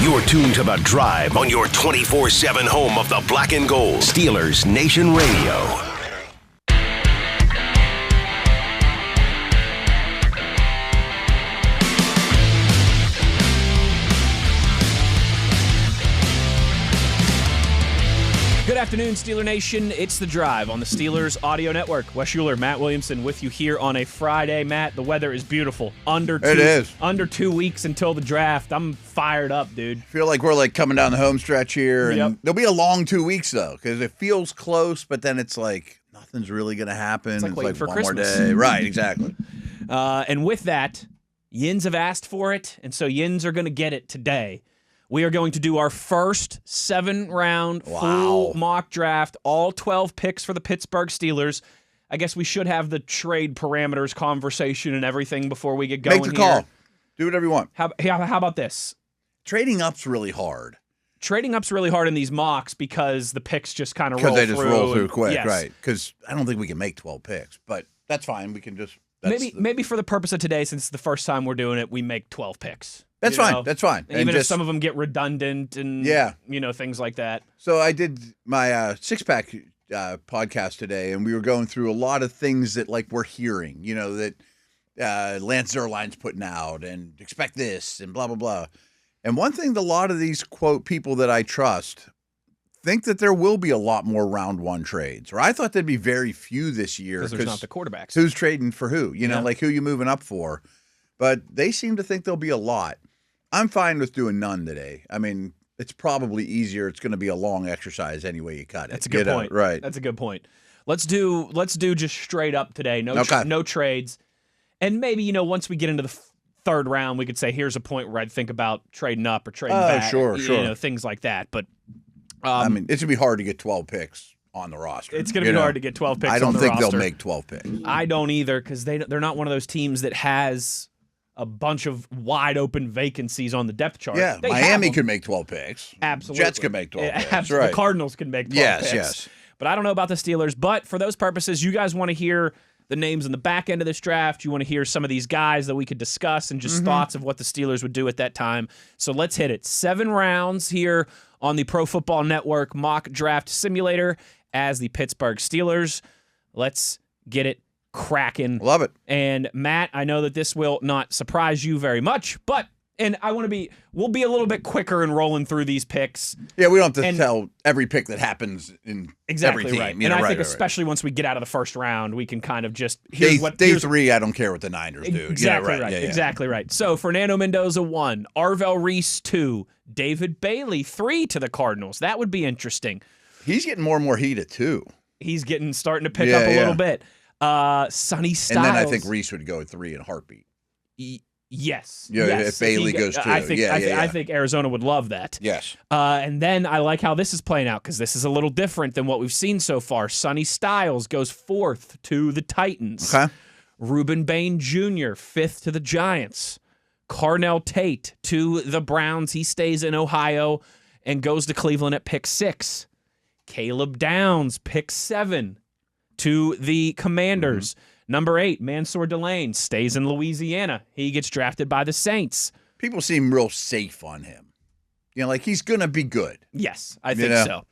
You're tuned to The Drive on your 24/7 home of the Black and Gold. Steelers Nation Radio. Good afternoon, Steeler Nation. It's The Drive on the Steelers Audio Network. Wes Uhler, Matt Williamson with you here on a Friday. Matt, the weather is beautiful. It is. Under 2 weeks until the draft. I'm fired up, dude. I feel like we're coming down the home stretch here. And Yep. There'll be a long 2 weeks, though, because it feels close, but then it's like nothing's really going to happen. It's like waiting for one Christmas. more day. Right, exactly. And with that, Yins have asked for it, and so Yins are going to get it today. We are going to do our first 7-round full mock draft, all 12 picks for the Pittsburgh Steelers. I guess we should have the trade parameters conversation and everything before we get going. Make the call. Do whatever you want. How about this? Trading up's really hard. Trading up's really hard in these mocks because the picks just kind of roll through. Because they just roll through quick, yes. right. Because I don't think we can make 12 picks, but that's fine. We can just... Maybe for the purpose of today, since it's the first time we're doing it, we make 12 picks. That's fine. That's fine. And even if some of them get redundant and things like that. So I did my six-pack podcast today, and we were going through a lot of things that we're hearing, that Lance Zierlein's putting out, and expect this, and blah, blah, blah. And one thing that a lot of these, quote, people that I trust think that there will be a lot more round one trades. Or I thought there'd be very few this year. Because there's not the quarterbacks. Who's trading for who? Who you moving up for? But they seem to think there'll be a lot. I'm fine with doing none today. I mean, it's probably easier. It's going to be a long exercise any way you cut it. That's a good point. Right. That's a good point. Let's do just straight up today. No trades. And maybe, once we get into the third round, we could say, here's a point where I'd think about trading up or trading back. Sure. Things like that. But it's going to be hard to get 12 picks on the roster. It's going to be hard to get 12 picks on the roster. I don't think they'll make 12 picks. I don't either, because they're not one of those teams that has a bunch of wide open vacancies on the depth chart. Yeah, Miami could make 12 picks. Absolutely. Jets could make 12 picks. Absolutely. Right. The Cardinals can make 12 picks. Yes. But I don't know about the Steelers. But for those purposes, you guys want to hear the names in the back end of this draft. You want to hear some of these guys that we could discuss and just thoughts of what the Steelers would do at that time. So let's hit it. 7 rounds here on the Pro Football Network mock draft simulator as the Pittsburgh Steelers. Let's get it cracking. Love it. And Matt, I know that this will not surprise you very much, we'll be a little bit quicker in rolling through these picks. Yeah, we don't have to tell every pick that happens in every team. Right. And I think especially once we get out of the first round, we can kind of just day 3. I don't care what the Niners do. Exactly right. Exactly right. So Fernando Mendoza 1, Arvell Reese 2, David Bailey 3 to the Cardinals. That would be interesting. He's getting more and more heat at 2. He's starting to pick up a little bit. Sonny Styles. And then I think Reese would go at 3 in a heartbeat. Yes. If Bailey goes 2. I think Arizona would love that. Yes. And then I like how this is playing out because this is a little different than what we've seen so far. Sonny Styles goes 4th to the Titans. Okay. Reuben Bain Jr., 5th to the Giants. Carnell Tate to the Browns. He stays in Ohio and goes to Cleveland at pick 6. Caleb Downs, pick 7 to the Commanders. Number 8, Mansour Delane, stays in Louisiana. He gets drafted by the Saints. People seem real safe on him. He's going to be good. Yes, I think so.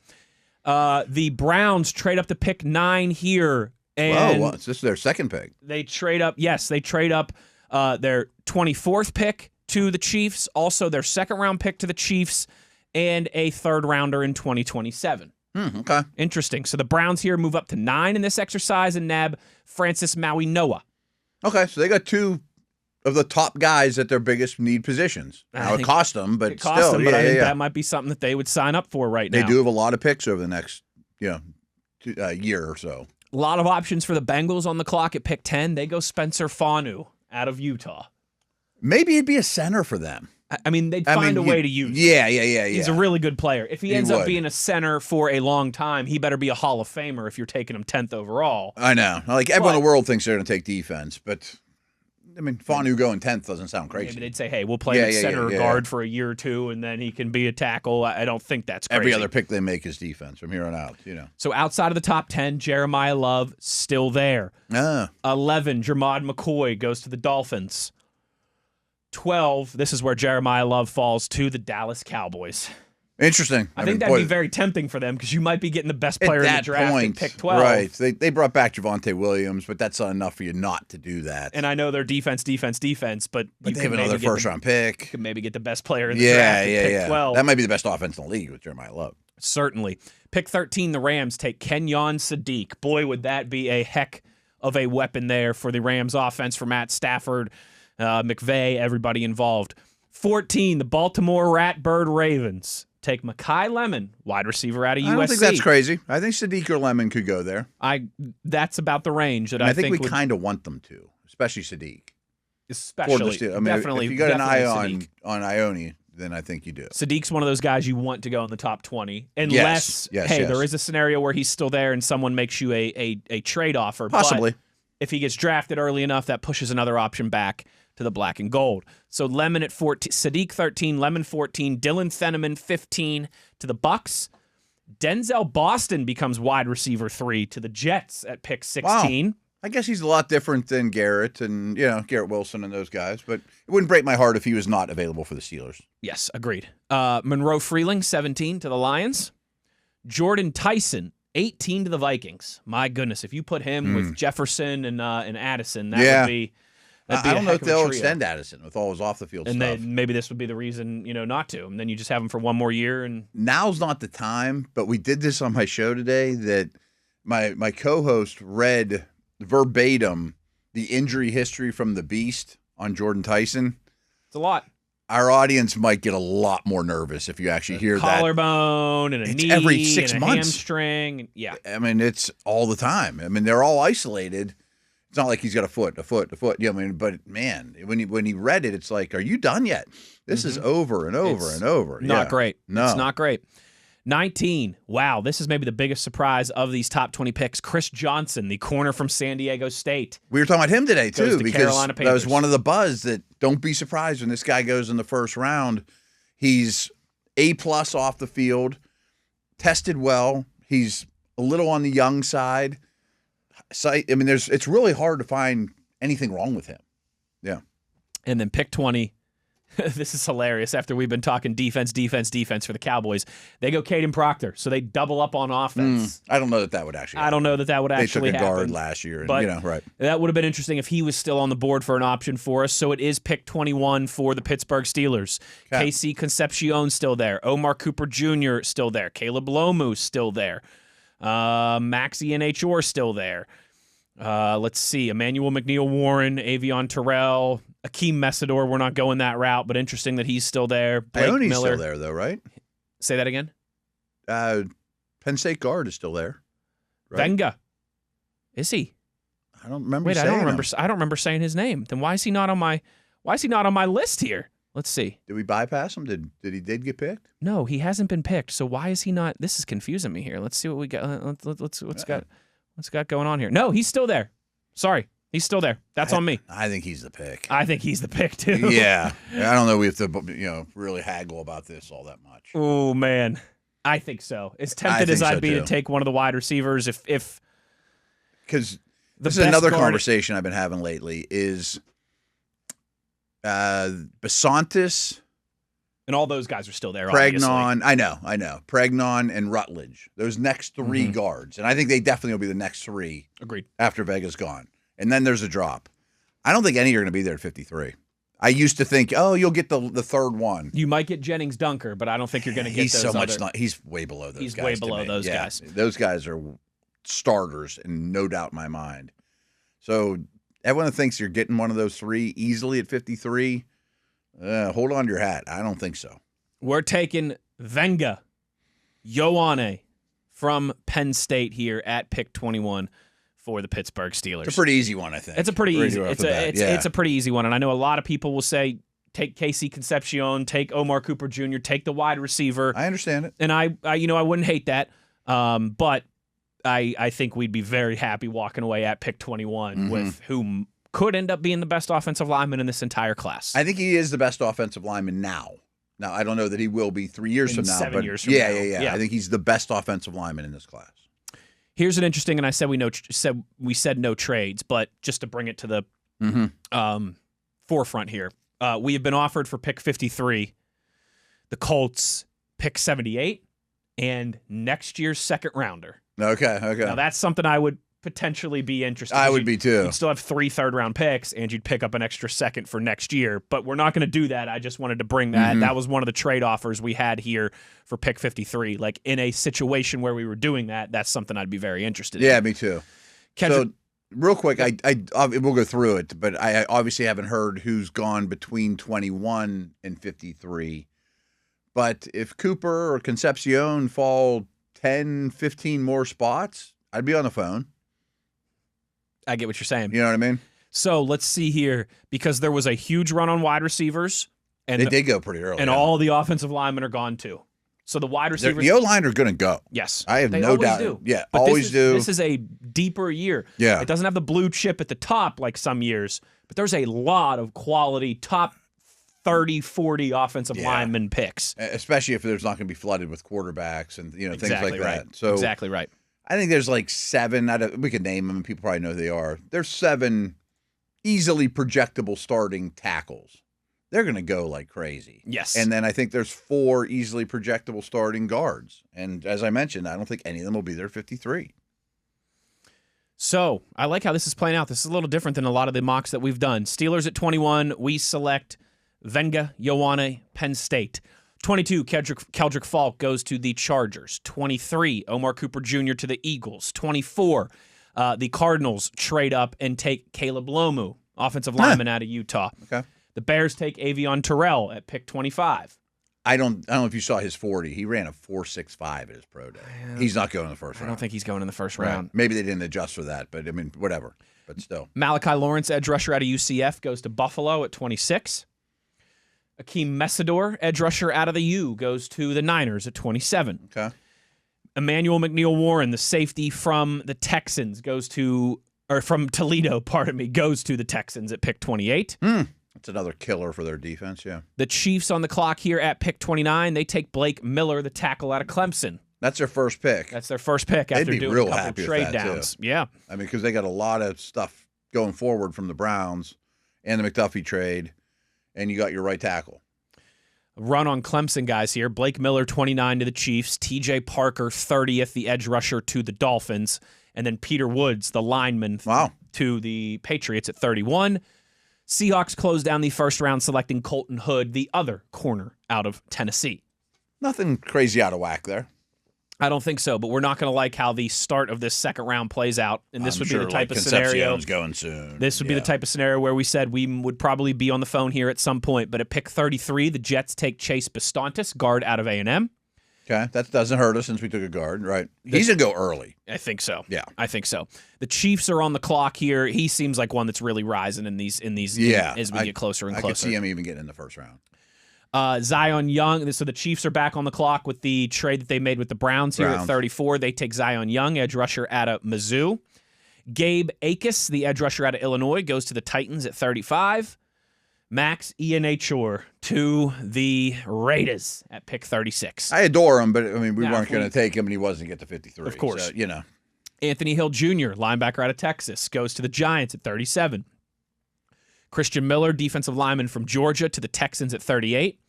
The Browns trade up to pick 9 here. And this is their second pick. They trade up. Yes, they trade up their 24th pick to the Chiefs, also their second-round pick to the Chiefs, and a third-rounder in 2027. Okay. Interesting. So the Browns here move up to 9 in this exercise and nab Francis Maui Noah. Okay, so they got 2 of the top guys at their biggest need positions. Now, it cost them, but it cost still. Them, but I think that might be something that they would sign up for right now. They do have a lot of picks over the next year or so. A lot of options for the Bengals on the clock at pick 10. They go Spencer Fanu out of Utah. Maybe it'd be a center for them. I mean, they'd find a way to use him. Yeah. He's a really good player. If he ends up being a center for a long time, he better be a Hall of Famer if you're taking him 10th overall. I know. Everyone in the world thinks they're going to take defense, but, Fanu going 10th doesn't sound crazy. Maybe they'd say, hey, we'll play him center or guard for a year or 2, and then he can be a tackle. I don't think that's crazy. Every other pick they make is defense from here on out, So outside of the top 10, Jeremiah Love still there. 11, Jermod McCoy goes to the Dolphins. 12, this is where Jeremiah Love falls to the Dallas Cowboys. Interesting. I think that'd be very tempting for them because you might be getting the best player in the draft at pick 12. Right. They brought back Javonte Williams, but that's not enough for you not to do that. And I know they're defense, but you they have another first-round pick. You could maybe get the best player in the draft at pick 12. That might be the best offense in the league with Jeremiah Love. Certainly. Pick 13, the Rams take Kenyon Sadiq. Boy, would that be a heck of a weapon there for the Rams offense, for Matt Stafford, McVay, everybody involved. 14, the Baltimore Ratbird Ravens take Mekhi Lemon, wide receiver out of USC. I don't think that's crazy. I think Sadiq or Lemon could go there. That's about the range that I think we kind of want them to, especially Sadiq. Especially, I mean, definitely. If you got an eye Sadiq. on Ione, then I think you do. Sadiq's one of those guys you want to go in the top 20, unless there is a scenario where he's still there and someone makes you a trade offer. Possibly. But if he gets drafted early enough, that pushes another option back to the black and gold. So Lemon at 14, Sadiq 13, Lemon 14, Dylan Theneman 15 to the Bucks. Denzel Boston becomes wide receiver 3 to the Jets at pick 16. Wow. I guess he's a lot different than Garrett and Garrett Wilson and those guys, but it wouldn't break my heart if he was not available for the Steelers. Yes, agreed. Monroe Freeling 17 to the Lions. Jordan Tyson 18 to the Vikings. My goodness, if you put him with Jefferson and Addison, that would be. I don't know if they'll extend Addison with all his off the field stuff. And then maybe this would be the reason, not to. And then you just have him for one more year. And now's not the time. But we did this on my show today that my co-host read verbatim the injury history from the Beast on Jordan Tyson. It's a lot. Our audience might get a lot more nervous if you actually hear collarbone and a knee every 6 and a months. Hamstring. Yeah. I mean, it's all the time. I mean, they're all isolated. It's not like he's got a foot. Yeah, I mean, but man, when he read it, it's like, are you done yet? This is over and over and over. Not great. No. It's not great. 19. Wow, this is maybe the biggest surprise of these top 20 picks. Chris Johnson, the corner from San Diego State. We were talking about him today, too, because Carolina that was one of the buzz that don't be surprised when this guy goes in the first round. He's A+ off the field, tested well. He's a little on the young side. I mean, it's really hard to find anything wrong with him. Yeah. And then pick 20. This is hilarious. After we've been talking defense for the Cowboys, they go Caden Proctor, so they double up on offense. I don't know that would actually happen. I don't know that would actually happen. They took a guard last year, but right. That would have been interesting if he was still on the board for an option for us. So it is pick 21 for the Pittsburgh Steelers. Okay. KC Concepcion still there. Omar Cooper Jr. still there. Caleb Lomu still there. Maxie NHR still there. Let's see. Emmanuel McNeil-Warren, Avion Terrell, Akeem Messidor. We're not going that route, but interesting that he's still there. Blake Ione's Miller. still there, though, right? Say that again? Penn State guard is still there. Right? Venga. Is he? I don't remember. Wait, I don't remember saying his name. Then why is he not on my list here? Let's see. Did we bypass him? Did he get picked? No, he hasn't been picked. So why is he not? This is confusing me here. Let's see what we got. What's got going on here? No, he's still there. Sorry, he's still there. That's on me. I think he's the pick. I think he's the pick too. Yeah, I don't know. We have to, really haggle about this all that much. Oh man, I think so. As tempted as I'd be to take one of the wide receivers, if because this is another conversation I've been having lately is Besantis. And all those guys are still there, Pregnon, obviously. I know. Pregnon and Rutledge. Those next three guards. And I think they definitely will be the next three. Agreed. After Vega's gone. And then there's a drop. I don't think any are going to be there at 53. I used to think, you'll get the third one. You might get Jennings Dunker, but I don't think you're going to get he's way below those guys. He's way below those guys. Those guys are starters, and no doubt in my mind. So everyone thinks you're getting one of those three easily at 53. Hold on to your hat. I don't think so. We're taking Venga Ioane from Penn State here at pick 21 for the Pittsburgh Steelers. It's a pretty easy one, I think. It's a pretty easy. It's a pretty easy one, and I know a lot of people will say take KC Concepcion, take Omar Cooper Jr., take the wide receiver. I understand it, and I wouldn't hate that, but I think we'd be very happy walking away at pick 21 with whom could end up being the best offensive lineman in this entire class. I think he is the best offensive lineman now. Now, I don't know that he will be 3 years from now. 7 years from now. Yeah. I think he's the best offensive lineman in this class. Here's an interesting, and I said we said no trades, but just to bring it to the forefront here. We have been offered for pick 53, the Colts pick 78, and next year's second rounder. Okay. Now, that's something I would potentially be interested in. I would be too. You'd still have 3 third-round picks, and you'd pick up an extra second for next year. But we're not going to do that. I just wanted to bring that. That was one of the trade offers we had here for pick 53. Like, in a situation where we were doing that, that's something I'd be very interested in. Yeah, me too. So, real quick, we'll go through it, but I obviously haven't heard who's gone between 21 and 53. But if Cooper or Concepcion fall 10, 15 more spots, I'd be on the phone. I get what you're saying. You know what I mean? So let's see here, because there was a huge run on wide receivers. And they did go pretty early. And all the offensive linemen are gone too. So the wide receivers. The O-line are going to go. Yes. I have no doubt. Do. Yeah, but always do. This is a deeper year. Yeah. It doesn't have the blue chip at the top like some years, but there's a lot of quality top 30, 40 offensive lineman picks. Especially if there's not going to be flooded with quarterbacks and things like that. So exactly right. I think there's like 7. We can name them, and people probably know who they are. There's 7 easily projectable starting tackles. They're going to go like crazy. Yes. And then I think there's 4 easily projectable starting guards. And as I mentioned, I don't think any of them will be there 53. So I like how this is playing out. This is a little different than a lot of the mocks that we've done. Steelers at 21, we select Venga Ioane, Penn State. 22, Keldrick Falk goes to the Chargers. 23, Omar Cooper Jr. to the Eagles. 24, the Cardinals trade up and take Caleb Lomu, offensive lineman out of Utah. Okay. The Bears take Avion Terrell at pick 25. I don't know if you saw his 40. He ran a 4.65 at his pro day. He's not going in the first round. I don't think he's going in the first Right. round. Maybe they didn't adjust for that, but I mean, whatever. But still. Malachi Lawrence, edge rusher out of UCF, goes to Buffalo at 26. Akeem Messidor, edge rusher out of the U, goes to the Niners at 27. Okay. Emmanuel McNeil Warren, the safety from the Texans, from Toledo, goes to the Texans at pick 28. That's another killer for their defense, yeah. The Chiefs on the clock here at pick 29. They take Blake Miller, the tackle out of Clemson. That's their first pick. That's their first pick after They'd be doing real a couple happy with trade that, downs. too. Yeah. I mean, because they got a lot of stuff going forward from the Browns and the McDuffie trade, and you got your right tackle. Run on Clemson guys here. Blake Miller, 29 to the Chiefs. TJ Parker, 30th, the edge rusher to the Dolphins. And then Peter Woods, the lineman, to the Patriots at 31. Seahawks close down the first round, selecting Colton Hood, the other corner out of Tennessee. Nothing crazy out of whack there. I don't think so, but we're not going to like how the start of this second round plays out. And this would be the type of scenario. Going soon. This would be the type of scenario where we said we would probably be on the phone here at some point. But at pick 33, the Jets take Chase Bistontis, guard out of A&M. Okay, that doesn't hurt us since we took a guard, right? He's going to go early. I think so. Yeah. I think so. The Chiefs are on the clock here. He seems like one that's really rising in these as we get closer and closer. I could see him even getting in the first round. Zion Young. So the Chiefs are back on the clock with the trade that they made with the Browns here at 34. They take Zion Young, edge rusher out of Mizzou. Gabe Akis, the edge rusher out of Illinois, goes to the Titans at 35. Max Ianachor to the Raiders at pick 36. I adore him, but I mean, we weren't going to take him, and he wasn't get to 53. Of course. So, Anthony Hill Jr., linebacker out of Texas, goes to the Giants at 37. Christian Miller, defensive lineman from Georgia, to the Texans at 38.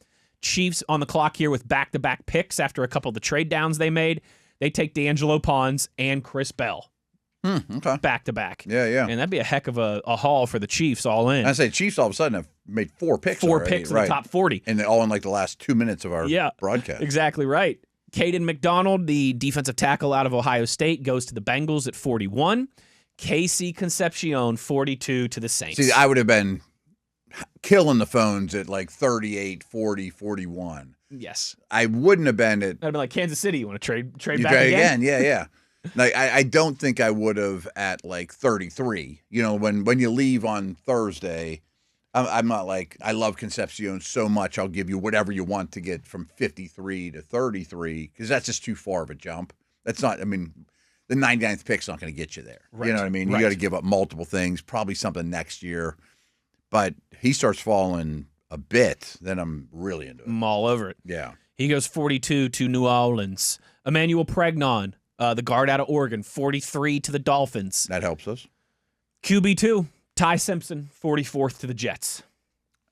Chiefs on the clock here with back-to-back picks after a couple of the trade downs they made. They take D'Angelo Pons and Chris Bell. Okay. Back-to-back. Yeah. And that'd be a heck of a haul for the Chiefs all in. I say Chiefs all of a sudden have made 4 picks Four already, picks in the top 40. And all in like the last 2 minutes of our broadcast. Exactly right. Caden McDonald, the defensive tackle out of Ohio State, goes to the Bengals at 41. Casey Concepcion, 42 to the Saints. See, I would have been killing the phones at like 38, 40, 41. Yes. I wouldn't have been at... I'd have been like, Kansas City, you want to trade you back again? Yeah. Like, I don't think I would have at like 33. When you leave on Thursday, I'm not like, I love Concepcion so much, I'll give you whatever you want to get from 53 to 33, because that's just too far of a jump. That's not, I mean, the 99th pick's not going to get you there. Right. You know what I mean? You got to give up multiple things, probably something next year. But he starts falling a bit, then I'm really into it. I'm all over it. Yeah. He goes 42 to New Orleans. Emmanuel Pregnon, the guard out of Oregon, 43 to the Dolphins. That helps us. QB2, Ty Simpson, 44th to the Jets.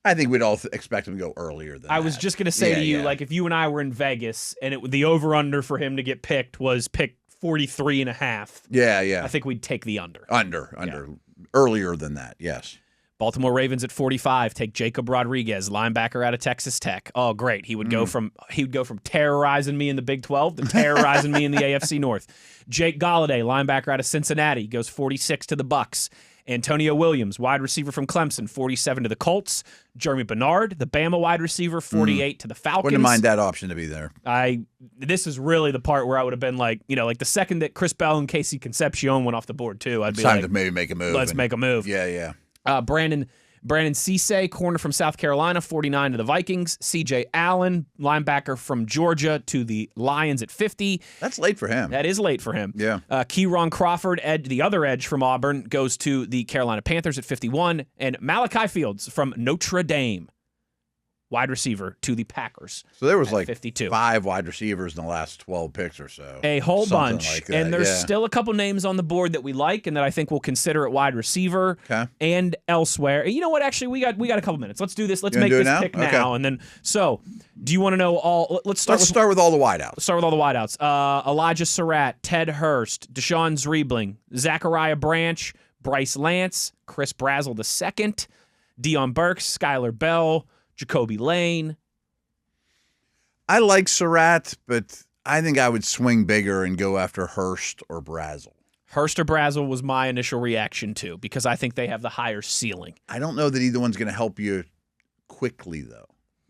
I think we'd all expect him to go earlier than that. I was just going to say to you, like, if you and I were in Vegas and the over-under for him to get picked was pick 43.5. Yeah. I think we'd take the under. Under. Earlier than that, yes. Baltimore Ravens at 45 take Jacob Rodriguez, linebacker out of Texas Tech. Oh, great. He would go from terrorizing me in the Big 12 to terrorizing me in the AFC North. Jake Galladay, linebacker out of Cincinnati, goes 46 to the Bucs. Antonio Williams, wide receiver from Clemson, 47 to the Colts. Jeremy Bernard, the Bama wide receiver, 48 to the Falcons. Wouldn't mind that option to be there. This is really the part where I would have been like, like the second that Chris Bell and Casey Concepcion went off the board too, I'd be time like, to maybe make a move. Let's make a move. Yeah. Brandon Cisse, corner from South Carolina, 49 to the Vikings. C.J. Allen, linebacker from Georgia, to the Lions at 50. That's late for him. That is late for him. Yeah. Keyron Crawford, the other edge from Auburn, goes to the Carolina Panthers at 51. And Malachi Fields from Notre Dame, wide receiver, to the Packers. So there was 52. 5 wide receivers in the last 12 picks or so. A whole Something bunch. like that, And there's still a couple names on the board that we like and that I think we'll consider at wide receiver and elsewhere. And you know what? Actually, we got a couple minutes. Let's do this. Let's make this pick now. And then, so do you want to know all? Let's start with all the wideouts. Let's start with all the wideouts. Elijah Surratt, Ted Hurst, Deshaun Zreebling, Zachariah Branch, Bryce Lance, Chris Brazzell II, Deion Burks, Skylar Bell, Jacoby Lane. I like Surratt, but I think I would swing bigger and go after Hurst or Brazzell. Hurst or Brazzell was my initial reaction too, because I think they have the higher ceiling. I don't know that either one's going to help you quickly, though.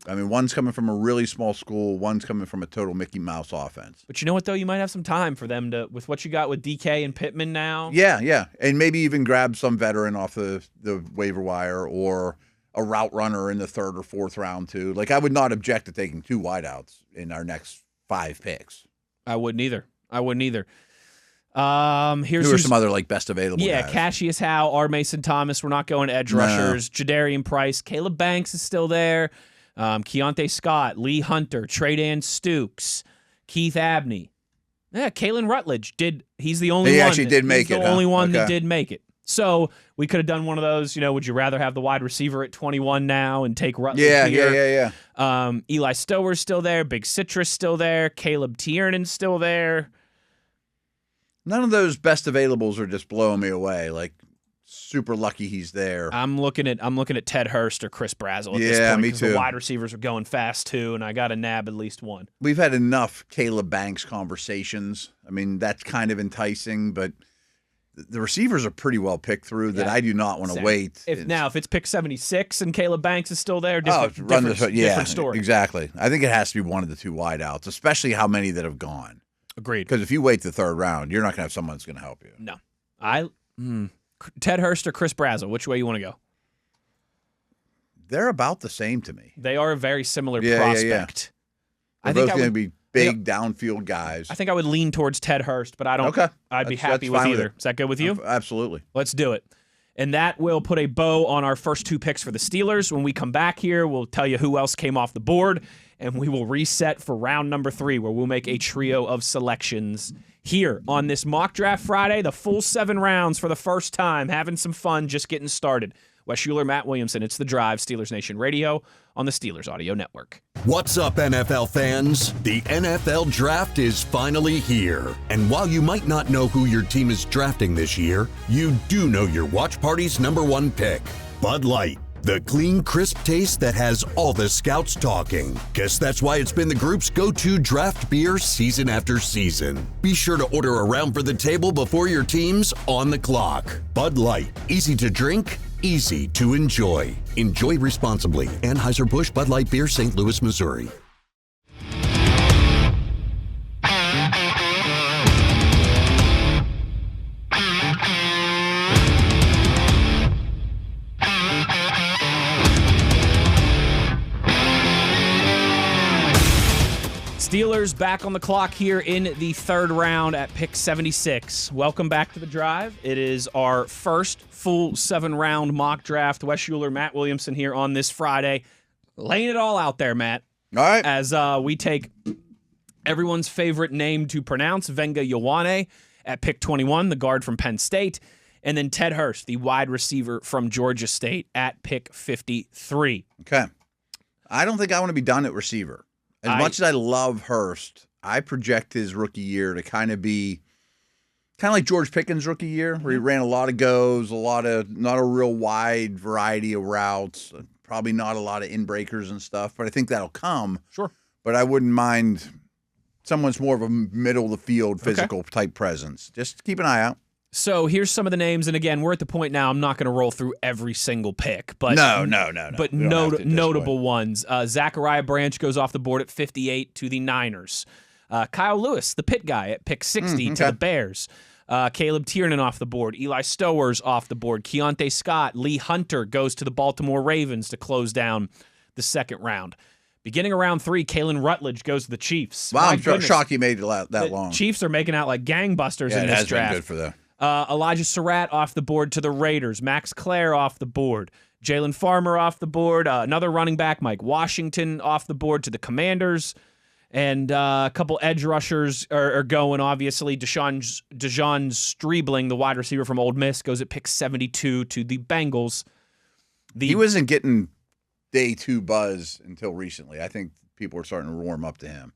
I mean, one's coming from a really small school, one's coming from a total Mickey Mouse offense. But you know what, though? You might have some time for them to, with what you got with DK and Pittman now. Yeah. And maybe even grab some veteran off the waiver wire or a route runner in the 3rd or 4th round, too. Like, I would not object to taking 2 wideouts in our next 5 picks. I wouldn't either. Here's Who are some other, best available guys? Cassius Howe, R. Mason Thomas. We're not going edge rushers. Jadarian Price. Caleb Banks is still there. Keontae Scott, Lee Hunter, Tradan Stukes, Keith Abney. Yeah, Kalen Rutledge he's the only one. He actually did make it. He's the only one that did make it. So we could have done one of those, would you rather have the wide receiver at 21 now and take Rutledge here? Yeah. Eli Stower's still there. Big Citrus still there. Caleb Tiernan's still there. None of those best availables are just blowing me away. Like, super lucky he's there. I'm looking at Ted Hurst or Chris Brazzell at this point. Me too. The wide receivers are going fast too, and I got to nab at least one. We've had enough Caleb Banks conversations. I mean, that's kind of enticing, but the receivers are pretty well picked through that I do not want to wait. If it's pick 76 and Caleb Banks is still there, different story. Exactly. I think it has to be one of the 2 wideouts, especially how many that have gone. Agreed. Because if you wait the 3rd round, you're not going to have someone that's going to help you. No. Ted Hurst or Chris Brazzell, which way you want to go? They're about the same to me. They are a very similar prospect. They're both going to be big downfield guys. I think I would lean towards Ted Hurst, but I don't. Okay. I'd be happy with either. Is that good with you? Absolutely. Let's do it. And that will put a bow on our first 2 picks for the Steelers. When we come back here, we'll tell you who else came off the board, and we will reset for round number 3, where we'll make a trio of selections here on this Mock Draft Friday, the full 7 rounds for the first time, having some fun, just getting started. Wes Uhler, Matt Williamson, it's The Drive, Steelers Nation Radio on the Steelers Audio Network. What's up, NFL fans? The NFL Draft is finally here. And while you might not know who your team is drafting this year, you do know your watch party's #1 pick, Bud Light. The clean, crisp taste that has all the scouts talking. Guess that's why it's been the group's go-to draft beer season after season. Be sure to order a round for the table before your team's on the clock. Bud Light. Easy to drink, easy to enjoy. Enjoy responsibly. Anheuser-Busch Bud Light Beer, St. Louis, Missouri. Steelers back on the clock here in the 3rd round at pick 76. Welcome back to The Drive. It is our first full 7-round mock draft. Wes Uhler, Matt Williamson here on this Friday. Laying it all out there, Matt. All right. As we take everyone's favorite name to pronounce, Venga Ioane, at pick 21, the guard from Penn State. And then Ted Hurst, the wide receiver from Georgia State, at pick 53. Okay. I don't think I want to be done at receiver. As much as I love Hurst, I project his rookie year to kind of be kind of like George Pickens' rookie year, where he ran a lot of goes, not a real wide variety of routes, probably not a lot of in-breakers and stuff, but I think that'll come. Sure. But I wouldn't mind someone's more of a middle-of-the-field physical type presence. Just keep an eye out. So here's some of the names, and again, we're at the point now. I'm not going to roll through every single pick, but no. But notable ones. Zachariah Branch goes off the board at 58 to the Niners. Kyle Lewis, the Pitt guy, at pick 60 to the Bears. Caleb Tiernan off the board. Eli Stowers off the board. Keontae Scott, Lee Hunter goes to the Baltimore Ravens to close down the second round. Beginning of round 3, Kalen Rutledge goes to the Chiefs. Wow, I'm shocked he made it that long. Chiefs are making out like gangbusters in this draft. It has been good for them. Elijah Surratt off the board to the Raiders. Max Clare off the board. Jalen Farmer off the board. Another running back, Mike Washington, off the board to the Commanders. And a couple edge rushers are going, obviously. Dejon Streebling, the wide receiver from Ole Miss, goes at pick 72 to the Bengals. He wasn't getting day 2 buzz until recently. I think people were starting to warm up to him.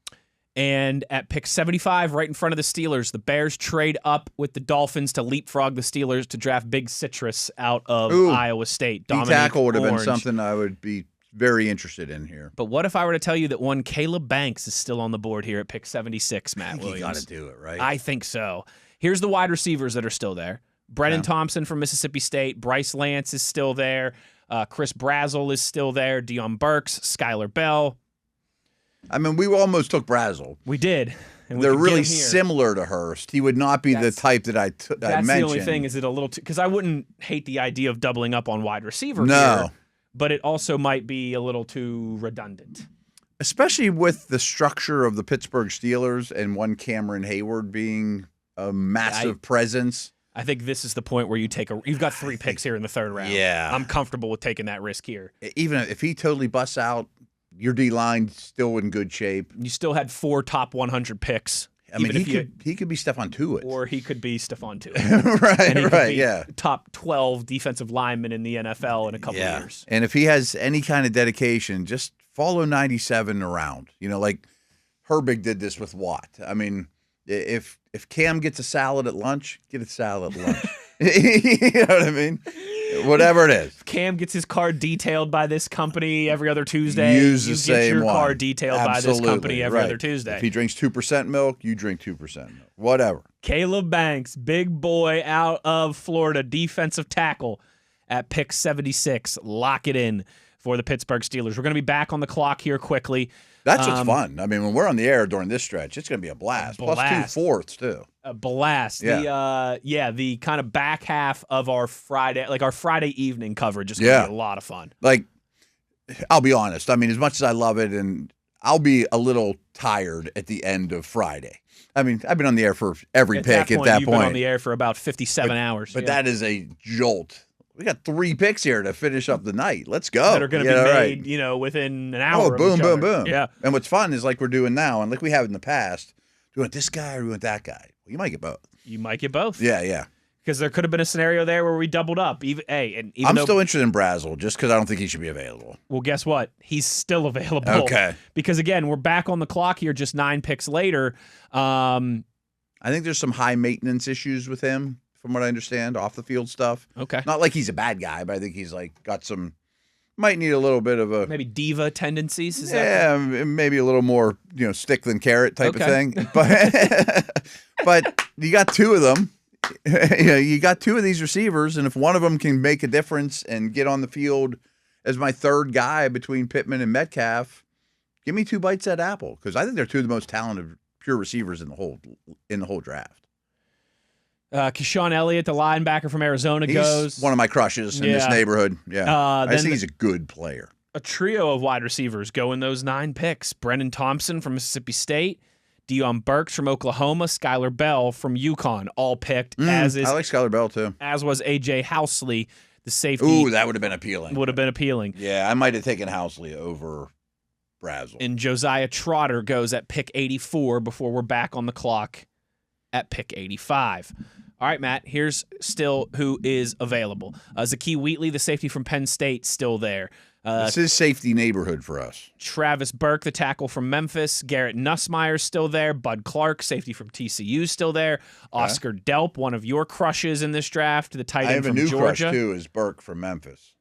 And at pick 75, right in front of the Steelers, the Bears trade up with the Dolphins to leapfrog the Steelers to draft Big Citrus out of Iowa State. D tackle would have been something I would be very interested in here. But what if I were to tell you that one Caleb Banks is still on the board here at pick 76, Matt Williams? You got to do it, right? I think so. Here's the wide receivers that are still there. Brennan Thompson from Mississippi State. Bryce Lance is still there. Chris Brazzell is still there. Deion Burks, Skylar Bell. I mean, we almost took Brazzell. We did. And they're really similar to Hurst. He would not be the type that I mentioned. That's the only thing. Is it a little too? Because I wouldn't hate the idea of doubling up on wide receiver. No. Here, but it also might be a little too redundant. Especially with the structure of the Pittsburgh Steelers and one Cameron Hayward being a massive presence. I think this is the point where you've got 3 picks here in the third round. Yeah. I'm comfortable with taking that risk here. Even if he totally busts out, your D-line still in good shape. You still had 4 top 100 picks. I mean, he could be Stephon Tuitt. Or he could be Stephon Tuitt. right, top 12 defensive lineman in the NFL in a couple years. And if he has any kind of dedication, just follow 97 around. You know, like Herbig did this with Watt. I mean, if Cam gets a salad at lunch, get a salad at lunch. You know what I mean? Whatever it is. If Cam gets his car detailed by this company every other Tuesday, use the same get your one. car detailed by this company every other Tuesday. If he drinks 2% milk, you drink 2% milk. Whatever. Caleb Banks, big boy out of Florida, defensive tackle at pick 76. Lock it in for the Pittsburgh Steelers. We're going to be back on the clock here quickly. That's what's fun. I mean, when we're on the air during this stretch, it's going to be a blast. Plus 2/4 too. A blast. Yeah. The kind of back half of our Friday, like our Friday evening coverage is going to be a lot of fun. Like, I'll be honest. I mean, as much as I love it, and I'll be a little tired at the end of Friday. I mean, I've been on the air for every pick at that You've point. Been on the air for about 57 hours. But that is a jolt. We got 3 picks here to finish up the night. Let's go. That are going to be made, within an hour. Oh, boom, boom, boom. Yeah. And what's fun is like we're doing now, and like we have in the past, do we want this guy or do we want that guy? Well, you might get both. You might get both. Yeah. Because there could have been a scenario there where we doubled up. I'm still interested in Brazzell just because I don't think he should be available. Well, guess what? He's still available. Okay. Because, again, we're back on the clock here just 9 picks later. I think there's some high maintenance issues with him, from what I understand, off the field stuff. Okay. Not like he's a bad guy, but I think he's like got some, might need a little bit of a. Maybe diva tendencies? Maybe a little more, stick than carrot type of thing. But you got 2 of them. You got 2 of these receivers, and if one of them can make a difference and get on the field as my third guy between Pittman and Metcalf, give me 2 bites at apple, because I think they're 2 of the most talented pure receivers in the whole draft. Keyshawn Elliott, the linebacker from Arizona, goes. One of my crushes in this neighborhood. Yeah, I think he's a good player. A trio of wide receivers go in those 9 picks. Brennan Thompson from Mississippi State, Deion Burks from Oklahoma, Skylar Bell from UConn, all picked. I like Skylar Bell too. As was A.J. Housley, the safety. Ooh, that would have been appealing. Yeah, I might have taken Housley over Brazzell. And Josiah Trotter goes at pick 84 before we're back on the clock at pick 85. All right, Matt, here's still who is available. Zakee Wheatley, the safety from Penn State, still there. This is safety neighborhood for us. Travis Burke, the tackle from Memphis. Garrett Nussmeyer's still there. Bud Clark, safety from TCU, still there. Oscar Delp, one of your crushes in this draft, the tight end from Georgia. I have a new crush, too, is Burke from Memphis.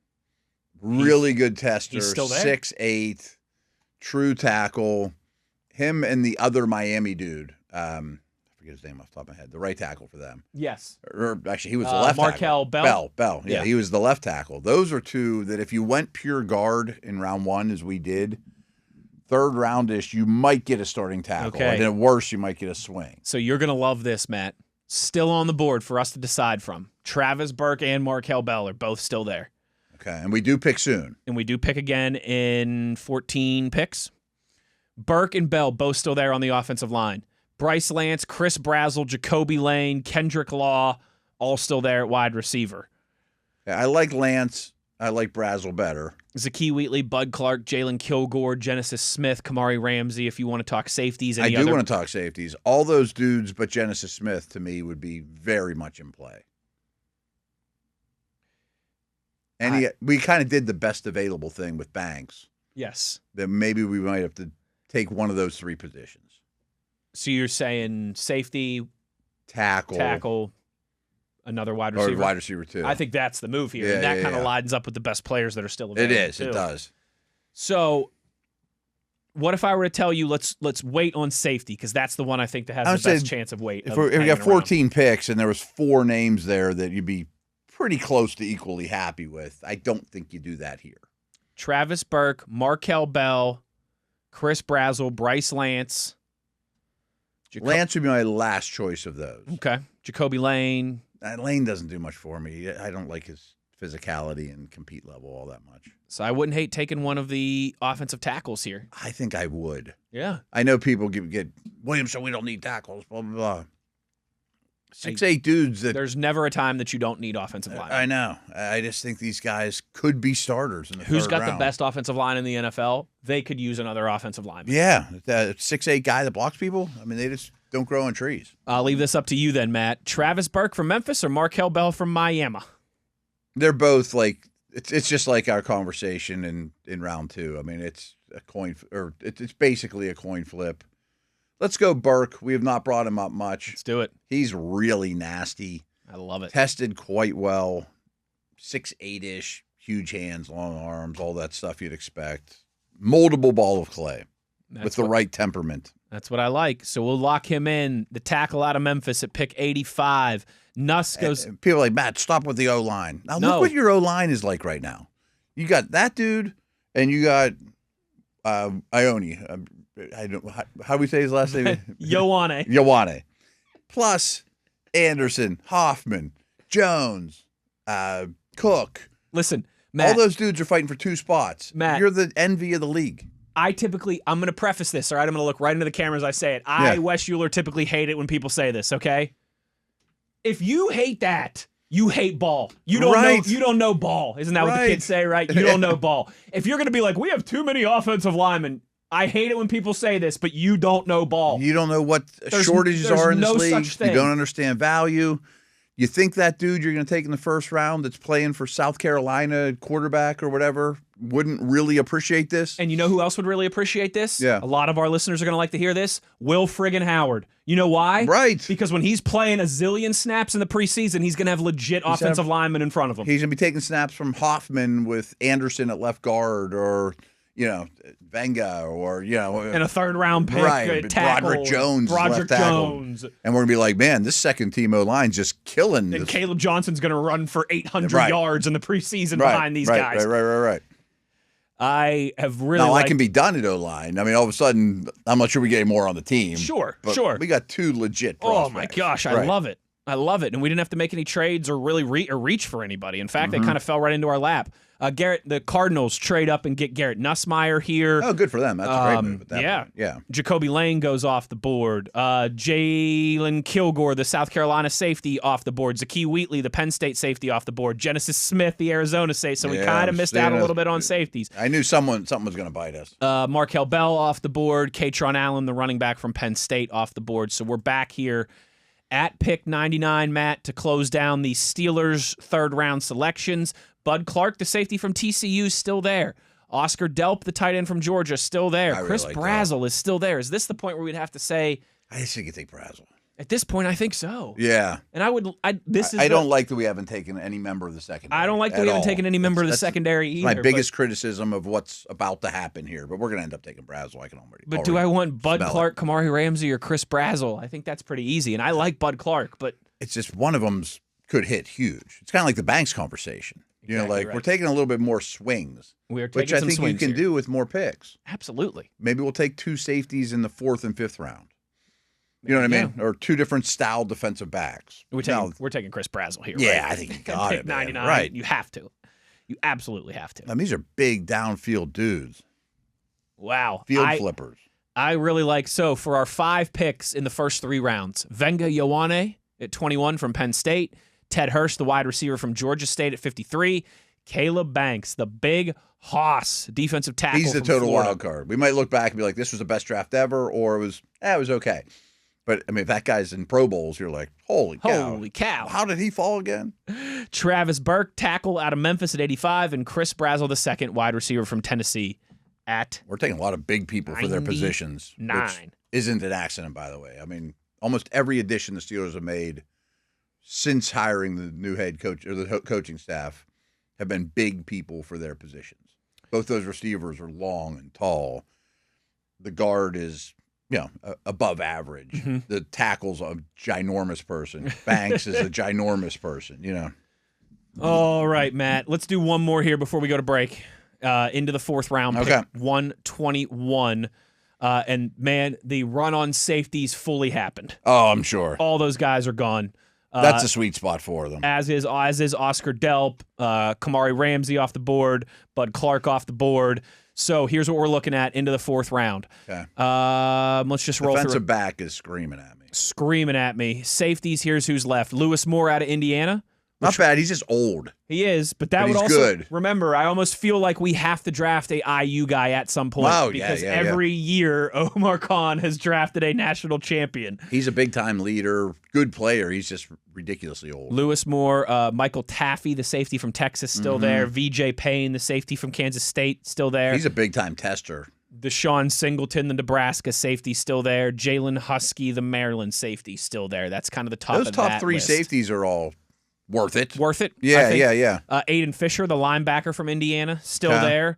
Really good tester. He's still there? 6'8", true tackle. Him and the other Miami dude. I forget his name off the top of my head. The right tackle for them. Yes. Or actually, he was the left Markel tackle. Bell. Yeah, he was the left tackle. Those are two that if you went pure guard in round 1, as we did, third roundish, you might get a starting tackle. Okay. And at worst, you might get a swing. So you're going to love this, Matt. Still on the board for us to decide from. Travis Burke and Markel Bell are both still there. Okay, and we do pick soon. And we do pick again in 14 picks. Burke and Bell both still there on the offensive line. Bryce Lance, Chris Brazzell, Jacoby Lane, Kendrick Law, all still there at wide receiver. Yeah, I like Lance. I like Brazzell better. Zakee Wheatley, Bud Clark, Jalen Kilgore, Genesis Smith, Kamari Ramsey, if you want to talk safeties. I do want to talk safeties. All those dudes but Genesis Smith, to me, would be very much in play. And we kind of did the best available thing with Banks. Yes. That maybe we might have to take one of those 3 positions. So you're saying safety, tackle, another wide receiver? Or wide receiver, too. I think that's the move here. Yeah, and that kind of lines up with the best players that are still available. It is. Too. It does. So what if I were to tell you let's wait on safety, because that's the one I think that has the best chance of wait. If we got 14 picks and there was 4 names there that you'd be pretty close to equally happy with, I don't think you do that here. Travis Burke, Markel Bell, Chris Brazzell, Bryce Lance. Lance would be my last choice of those. Okay. Jacoby Lane. Lane doesn't do much for me. I don't like his physicality and compete level all that much. So I wouldn't hate taking one of the offensive tackles here. I think I would. Yeah. I know people get Williamson, we don't need tackles, blah, blah, blah. 6'8" dudes that there's never a time that you don't need offensive line. I know. I just think these guys could be starters in the Who's third got round. the best offensive line in the NFL? They could use another offensive lineman. Yeah, that 6'8" guy that blocks people. I mean, they just don't grow on trees. I'll leave this up to you then, Matt. Travis Burke from Memphis or Markel Bell from Miami? They're both like it's just like our conversation in round 2. I mean, it's a coin, or it's basically a coin flip. Let's go Burke. We have not brought him up much. Let's do it. He's really nasty. I love it. Tested quite well. 6'8"-ish, huge hands, long arms, all that stuff you'd expect. Moldable ball of clay with the right temperament. That's what I like. So we'll lock him in. The tackle out of Memphis at pick 85. Nuss goes. And people are like, Matt, stop with the O-line. Now look what your O-line is like right now. You got that dude, and you got Ione. I don't. How do we say his last name? Ioane. Plus Anderson, Hoffman, Jones, Cook. Listen, Matt. All those dudes are fighting for 2 spots. Matt, you're the envy of the league. I'm going to preface this, all right? I'm going to look right into the camera as I say it. I, Wes Uhler, typically hate it when people say this, okay? If you hate that, you hate ball. You don't know. You don't know ball. Isn't that what the kids say, right? You don't know ball. If you're going to be like, we have too many offensive linemen, I hate it when people say this, but you don't know ball. You don't know what shortages are in this league. Such thing. You don't understand value. You think that dude you're going to take in the first round that's playing for South Carolina quarterback or whatever wouldn't really appreciate this? And you know who else would really appreciate this? Yeah. A lot of our listeners are going to like to hear this. Will friggin' Howard. You know why? Right. Because when he's playing a zillion snaps in the preseason, he's going to have legit offensive linemen in front of him. He's going to be taking snaps from Hoffman with Anderson at left guard, or Venga, or and a third-round pick, tackle, Broderick Jones, Broderick left tackle. Jones, and we're gonna be like, man, this second team O-line's just killing. And this. Caleb Johnson's gonna run for 800 yards in the preseason behind these guys. Right. I have really. Now I can be done at O-line. I mean, all of a sudden, I'm not sure we get any more on the team. Sure. We got 2 legit prospects. Oh my gosh, I love it. I love it, and we didn't have to make any trades or really reach for anybody. In fact, they kind of fell right into our lap. The Cardinals trade up and get Garrett Nussmeier here. Oh, good for them. That's a great move at that point. Yeah. Jacoby Lane goes off the board. Jalen Kilgore, the South Carolina safety, off the board. Zakee Wheatley, the Penn State safety, off the board. Genesis Smith, the Arizona safety. So we kind of missed out a little bit on safeties. I knew something was going to bite us. Markel Bell off the board. Katron Allen, the running back from Penn State, off the board. So we're back here at pick 99, Matt, to close down the Steelers' third-round selections. Bud Clark, the safety from TCU, is still there. Oscar Delp, the tight end from Georgia, still there. Chris Brazzell is still there. Is this the point where we'd have to say? I just think you take Brazzell. At this point, I think so. Yeah. And I don't like that we haven't taken any member of the secondary. I don't like that we haven't taken any member of the secondary either. My biggest criticism of what's about to happen here, but we're going to end up taking Brazzell. I can already. But do I want Bud Clark, Kamari Ramsey, or Chris Brazzell? I think that's pretty easy, and I like Bud Clark, but it's just one of them could hit huge. It's kind of like the Banks conversation. Exactly right. We're taking a little bit more swings, which I think you can do with more picks. Absolutely. Maybe we'll take 2 safeties in the 4th and 5th round. You know what I mean? Or 2 different style defensive backs. We're taking Chris Brazzell here. Yeah, right? I think you got it. 99. Right. You have to. You absolutely have to. I mean, these are big downfield dudes. Wow. Field flippers. I really like, so for our 5 picks in the first 3 rounds, Venga Ioane at 21 from Penn State, Ted Hurst, the wide receiver from Georgia State at 53, Caleb Banks, the big hoss defensive tackle. He's the total wild card. We might look back and be like, this was the best draft ever, or it was okay. But, I mean, if that guy's in Pro Bowls, you're like, holy cow. How did he fall again? Travis Burke, tackle out of Memphis at 85, and Chris Brazzell, the second wide receiver from Tennessee at We're taking a lot of big people for their positions. 9. Which isn't an accident, by the way. I mean, almost every addition the Steelers have made since hiring the new head coach or the coaching staff have been big people for their positions. Both those receivers are long and tall. The guard is above average. Mm-hmm. The tackle's a ginormous person. Banks is a ginormous person, All right, Matt. Let's do one more here before we go to break. Into the 4th round, pick 121. And, man, the run on safeties fully happened. Oh, I'm sure. All those guys are gone. That's a sweet spot for them. As is Oscar Delp, Kamari Ramsey off the board, Bud Clark off the board. So here's what we're looking at into the 4th round. Okay. Let's just roll through. Defensive back is screaming at me. Safeties, here's who's left. Lewis Moore out of Indiana. Not bad. He's just old. He is, but that would also good. Remember, I almost feel like we have to draft a IU guy at some point because every year Omar Khan has drafted a national champion. He's a big-time leader, good player. He's just ridiculously old. Lewis Moore, Michael Taffy, the safety from Texas, still there. VJ Payne, the safety from Kansas State, still there. He's a big-time tester. Deshaun Singleton, the Nebraska safety, still there. Jalen Husky, the Maryland safety, still there. That's kind of the top of that Those top 3 list. safeties are all worth it. Yeah. Aiden Fisher, the linebacker from Indiana, still there.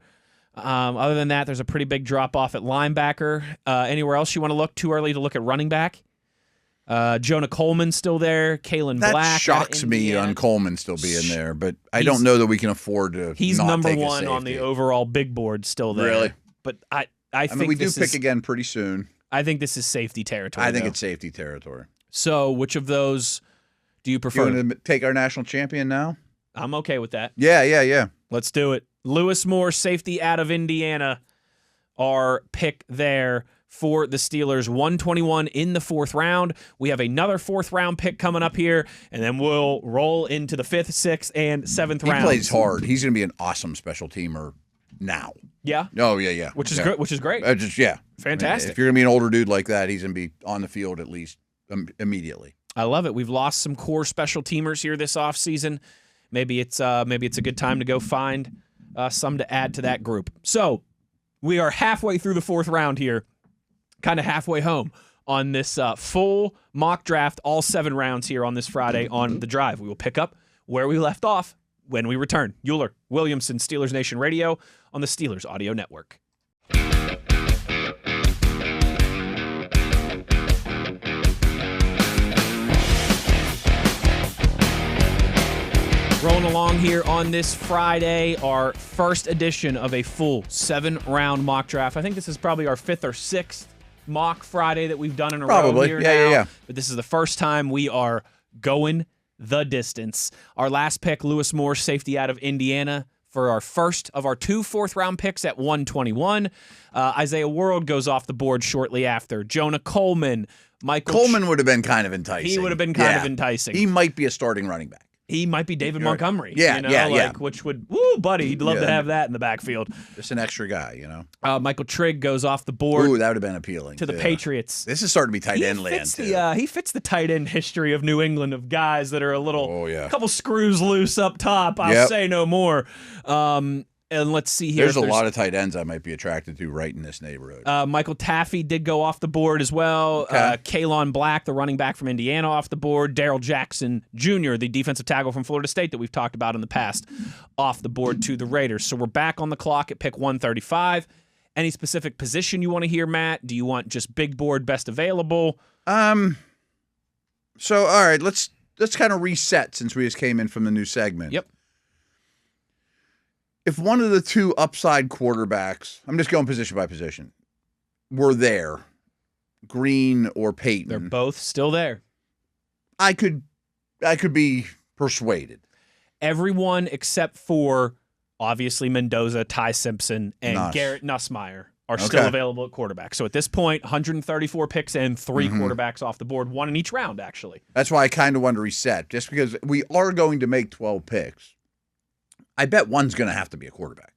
Other than that, there's a pretty big drop-off at linebacker. Anywhere else you want to look? Too early to look at running back. Jonah Coleman still there. Kalen Black. That shocks me on Coleman still being there, but I don't know that we can afford to He's not number take a 1 safety. on the overall big board still there. Really? But I think we do pick again pretty soon. I think this is safety territory. I think it's safety territory. So which of those do you prefer? You want to take our national champion now? I'm okay with that. Yeah. Let's do it. Lewis Moore, safety out of Indiana, our pick there for the Steelers. 121 in the 4th round. We have another 4th round pick coming up here, and then we'll roll into the 5th, 6th, and 7th round. He plays hard. He's going to be an awesome special teamer now. Yeah? Oh, yeah. Which is great. Fantastic. If you're going to be an older dude like that, he's going to be on the field at least immediately. I love it. We've lost some core special teamers here this offseason. Maybe it's a good time to go find some to add to that group. So we are halfway through the 4th round here, kind of halfway home on this full mock draft, all 7 rounds here on this Friday on The Drive. We will pick up where we left off when we return. Uhler, Williamson, Steelers Nation Radio on the Steelers Audio Network. Rolling along here on this Friday, our first edition of a full 7-round mock draft. I think this is probably our 5th or 6th mock Friday that we've done in a row here now. Yeah. But this is the first time we are going the distance. Our last pick, Lewis Moore, safety out of Indiana, for our first of our 2 4th-round picks at 121. Isaiah World goes off the board shortly after. Jonah Coleman. Coleman would have been kind of enticing. He would have been kind of enticing. He might be a starting running back. He might be David Montgomery. Yeah, you know, yeah. Which would, woo, buddy, he'd love to have that in the backfield. Just an extra guy, you know. Michael Trigg goes off the board. Ooh, that would have been appealing to the Patriots. This is starting to be tight end land, too. He fits the tight end history of New England of guys that are a little, a couple screws loose up top. I'll say no more. And let's see here. There's a lot of tight ends I might be attracted to right in this neighborhood. Michael Taffy did go off the board as well. Okay. Kalon Black, the running back from Indiana, off the board. Darrell Jackson Jr., the defensive tackle from Florida State that we've talked about in the past, off the board to the Raiders. So we're back on the clock at pick 135. Any specific position you want to hear, Matt? Do you want just big board, best available? So, all right, let's kind of reset since we just came in from the new segment. Yep. If one of the two upside quarterbacks, I'm just going position by position, were there, Green or Peyton, They're both still there. I could be persuaded. Everyone except for, obviously, Mendoza, Ty Simpson, and Garrett Nussmeier are still available at quarterback. So at this point, 134 picks and 3 quarterbacks off the board, 1 in each round, actually. That's why I kind of want to reset, just because we are going to make 12 picks. I bet one's going to have to be a quarterback.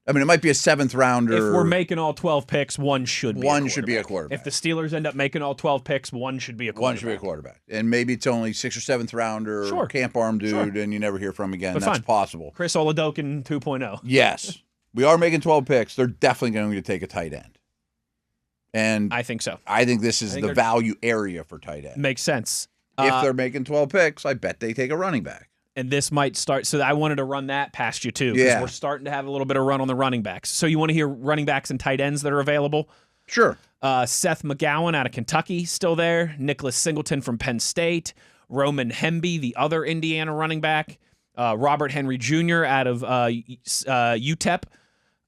I mean, it might be a 7th rounder. If we're making all 12 picks, one should be a quarterback. If the Steelers end up making all 12 picks, one should be a quarterback. One should be a quarterback. And maybe it's only 6th or 7th rounder, camp arm dude, and you never hear from him again. That's possible. Chris Oladokun 2.0. Yes. We are making 12 picks. They're definitely going to take a tight end. And I think so. I think this is the value area for tight end. Makes sense. If they're making 12 picks, I bet they take a running back. And this might start. So I wanted to run that past you, too, because we're starting to have a little bit of run on the running backs. So you want to hear running backs and tight ends that are available? Sure. Seth McGowan out of Kentucky, still there. Nicholas Singleton from Penn State. Roman Hemby, the other Indiana running back. Robert Henry Jr. out of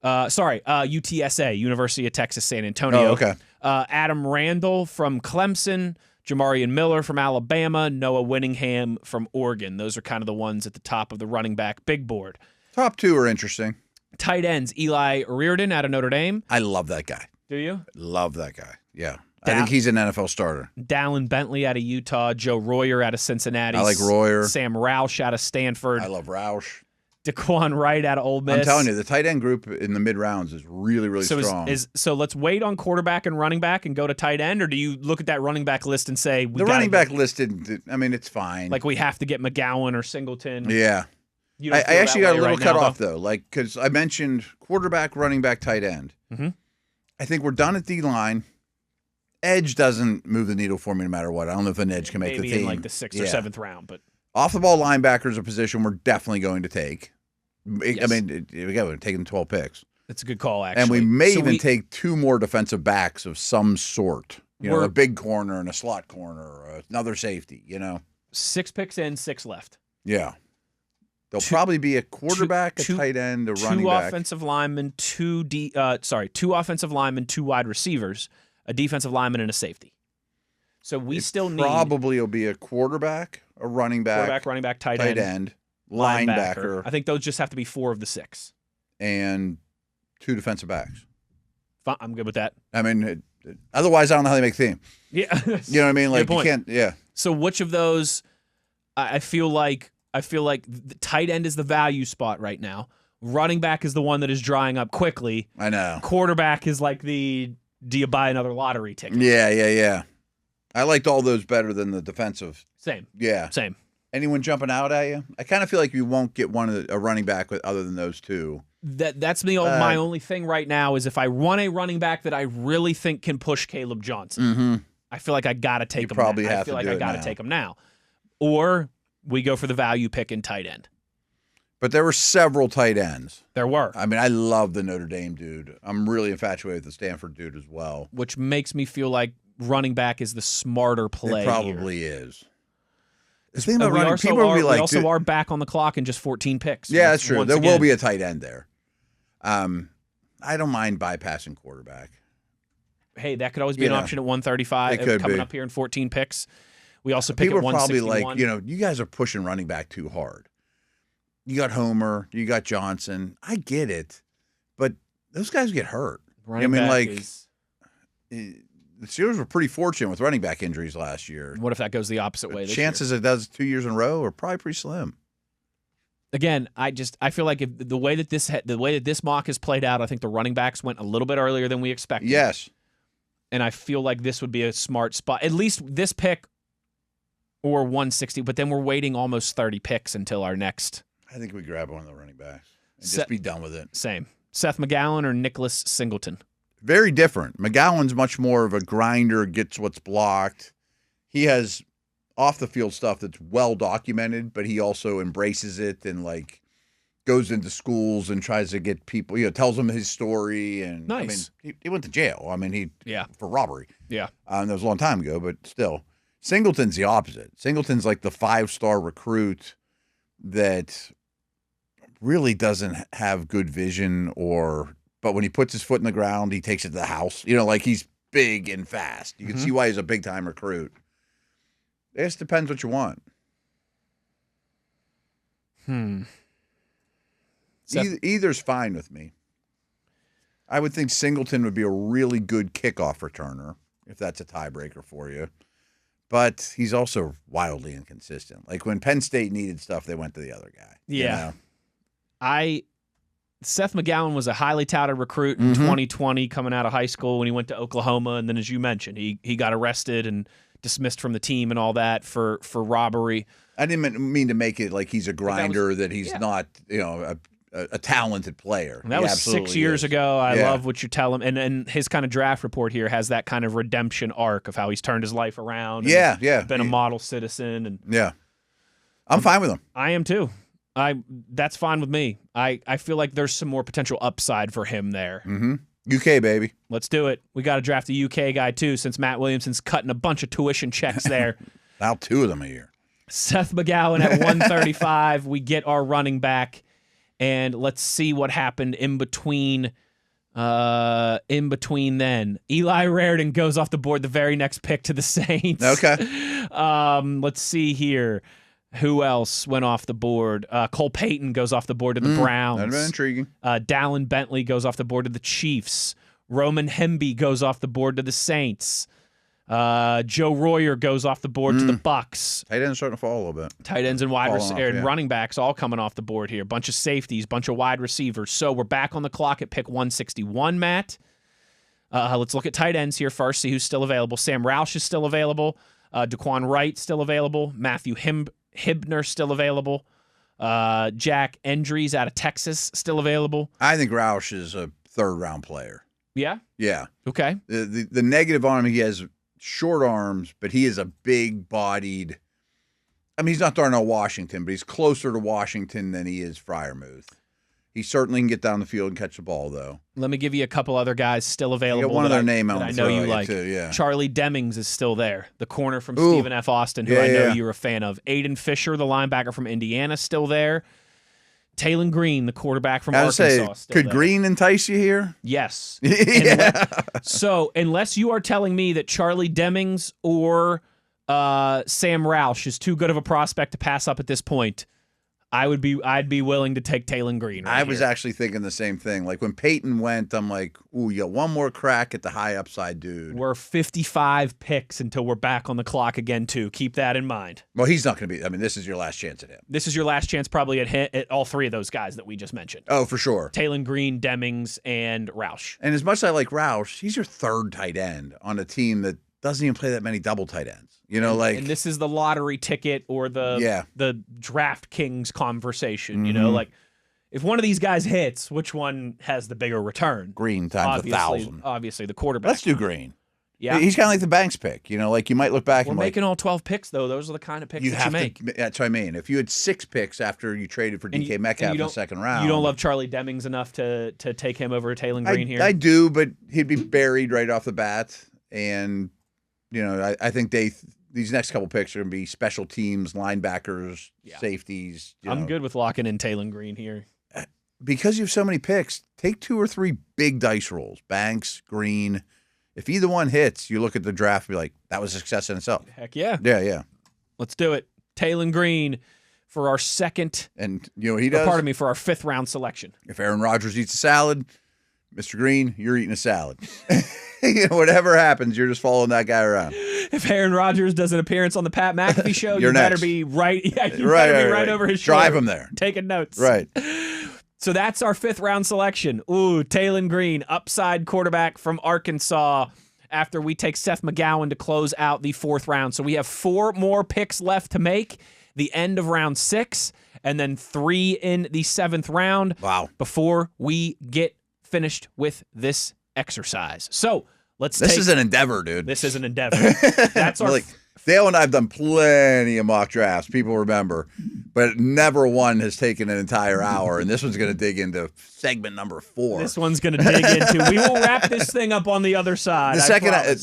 UTSA, University of Texas San Antonio. Oh, okay. Adam Randall from Clemson. Jamarian Miller from Alabama, Noah Winningham from Oregon. Those are kind of the ones at the top of the running back big board. Top 2 are interesting. Tight ends, Eli Reardon out of Notre Dame. I love that guy. Do you? Love that guy. Yeah. I think he's an NFL starter. Dallin Bentley out of Utah. Joe Royer out of Cincinnati. I like Royer. Sam Roush out of Stanford. I love Roush. Daquan Wright out of Ole Miss. I'm telling you, the tight end group in the mid-rounds is really, really strong. So let's wait on quarterback and running back and go to tight end, or do you look at that running back list and say the running back list? I mean, it's fine. Like we have to get McGowan or Singleton. Yeah. I actually got a little cut off, though. Like, because I mentioned quarterback, running back, tight end. Mm-hmm. I think we're done at D-line. Edge doesn't move the needle for me no matter what. I don't know if an edge can make the team. Maybe in like the 6th or 7th round. But off-the-ball linebacker is a position we're definitely going to take. Yes. I mean, we're taking 12 picks. That's a good call, actually. And we may even take 2 more defensive backs of some sort. You know, a big corner and a slot corner, or another safety, 6 picks in, 6 left. Yeah. There'll probably be a quarterback, a tight end, a running back. 2 offensive linemen, 2 offensive linemen, 2 wide receivers, a defensive lineman, and a safety. So we still need... Probably will be a quarterback, a running back. Running back, tight end. Linebacker. I think those just have to be 4 of the 6. And 2 defensive backs. Fine, I'm good with that. I mean, otherwise I don't know how they make the team. Yeah. You know what I mean? Like, you can't, So which of those, I feel like the tight end is the value spot right now. Running back is the one that is drying up quickly. I know. Quarterback is like do you buy another lottery ticket? Yeah. I liked all those better than the defensive. Same. Yeah. Same. Anyone jumping out at you? I kind of feel like you won't get a running back other than those 2. That's my only thing right now is if I want a running back that I really think can push Caleb Johnson, I feel like I got to take him. Probably now. have I feel to like do I it got to now. take him now, or we go for the value pick in tight end. But there were several tight ends. There were. I mean, I love the Notre Dame dude. I'm really infatuated with the Stanford dude as well. Which makes me feel like running back is the smarter play. It probably is. The thing We about running, people will be like, also are back on the clock in just 14 picks. Yeah, that's true. There will be a tight end there. I don't mind bypassing quarterback. Hey, that could always be an option at 135. It could coming be. up here in 14 picks. We also pick People at are probably 161. like, you guys are pushing running back too hard. You got Homer, you got Johnson. I get it, but those guys get hurt. Running The Steelers were pretty fortunate with running back injuries last year. What if that goes the opposite way this Chances year? it does 2 years in a row are probably pretty slim. Again, I feel like if the way that this mock has played out, I think the running backs went a little bit earlier than we expected. Yes. And I feel like this would be a smart spot. At least this pick or 160, but then we're waiting almost 30 picks until our next. I think we grab one of the running backs and just be done with it. Same. Seth McGowan or Nicholas Singleton? Very different. McGowan's much more of a grinder, gets what's blocked. He has off-the-field stuff that's well documented, but he also embraces it and, like, goes into schools and tries to get people, tells them his story. And nice. I mean, he went to jail. I mean, for robbery. Yeah. That was a long time ago, but still. Singleton's the opposite. Singleton's like the 5-star recruit that really doesn't have good vision, but when he puts his foot in the ground, he takes it to the house. Like he's big and fast. You can see why he's a big-time recruit. It just depends what you want. Either's fine with me. I would think Singleton would be a really good kickoff returner, if that's a tiebreaker for you. But he's also wildly inconsistent. Like when Penn State needed stuff, they went to the other guy. Yeah. Seth McGowan was a highly touted recruit in 2020 coming out of high school when he went to Oklahoma. And then, as you mentioned, he got arrested and dismissed from the team and all that for robbery. I didn't mean to make it like he's a grinder, that he's not, a talented player. And that was 6 years ago. I love what you tell him. And his kind of draft report here has that kind of redemption arc of how he's turned his life around. And been a model citizen. And I'm fine with him. I am too. That's fine with me. I feel like there's some more potential upside for him there. UK, baby. Let's do it. We got to draft a UK guy, too, since Matt Williamson's cutting a bunch of tuition checks there. Now 2 of them a year. Seth McGowan at 135. We get our running back, and let's see what happened in between then. Eli Raridan goes off the board the very next pick to the Saints. Okay. Let's see here. Who else went off the board? Cole Payton goes off the board to the Browns. That'd been intriguing. Dallin Bentley goes off the board to the Chiefs. Roman Hemby goes off the board to the Saints. Joe Royer goes off the board to the Bucks. Tight ends starting to fall a little bit. Tight ends and running backs all coming off the board here. Bunch of safeties, bunch of wide receivers. So we're back on the clock at pick 161, Matt. Let's look at tight ends here first, see who's still available. Sam Roush is still available. Daquan Wright still available. Matthew Hibner still available. Jack Endries out of Texas still available. I think Roush is a 3rd-round player. Yeah? Yeah. Okay. The negative on him, he has short arms, but he is a big-bodied. I mean, he's not Darnell Washington, but he's closer to Washington than he is Freiermuth. He certainly can get down the field and catch the ball, though. Let me give you a couple other guys still available. You got one other name I know you like. Too, yeah. Charlie Demings is still there, the corner from Stephen F. Austin, who I know you're a fan of. Aiden Fisher, the linebacker from Indiana, still there. Taylon Green, the quarterback from Arkansas. Could there. Green entice you here? Yes. So unless you are telling me that Charlie Demings or Sam Roush is too good of a prospect to pass up at this point, I'd be willing to take Taylon Green. I was actually thinking the same thing. Like when Peyton went, I'm like, ooh, you got one more crack at the high upside dude. We're 55 picks until we're back on the clock again, too. Keep that in mind. Well, he's not going to be. I mean, this is your last chance at him. This is your last chance probably at all 3 of those guys that we just mentioned. Oh, for sure. Taylon Green, Demings, and Roush. And as much as I like Roush, he's your 3rd tight end on a team that doesn't even play that many double tight ends. And this is the lottery ticket or the DraftKings conversation. Like if one of these guys hits, which one has the bigger return? Green times 1,000. Obviously, the quarterback. Let's do Green. Yeah, he's kind of like the Banks pick. Like you might look back. We're making all 12 picks though. Those are the kind of picks that you make. That's what I mean. If you had 6 picks after you traded for DK Metcalf in the 2nd round, you don't love Charlie Demings enough to take him over Taylon Green here. I do, but he'd be buried right off the bat, and I think these next couple picks are going to be special teams, linebackers, safeties. I'm good with locking in Taylon Green here. Because you have so many picks, take 2 or 3 big dice rolls. Banks, Green. If either one hits, you look at the draft and be like, that was a success in itself. Heck yeah. Yeah. Let's do it. Taylon Green for our 2nd. And he does. Pardon me, for our 5th round selection. If Aaron Rodgers eats a salad, Mr. Green, you're eating a salad. Whatever happens, you're just following that guy around. If Aaron Rodgers does an appearance on the Pat McAfee show, you better be right. Yeah, you better be right over his shoulder. Drive him there. Taking notes. Right. So that's our 5th round selection. Ooh, Taylon Green, upside quarterback from Arkansas, after we take Seth McGowan to close out the 4th round. So we have 4 more picks left to make, the end of round 6, and then 3 in the 7th round. Wow. Before we get finished with this exercise. So This is an endeavor, dude. This is an endeavor. That's our... Dale and I have done plenty of mock drafts, people remember, but never one has taken an entire hour, and this one's going to dig into segment number 4. This one's going to dig into. We will wrap this thing up on the other side.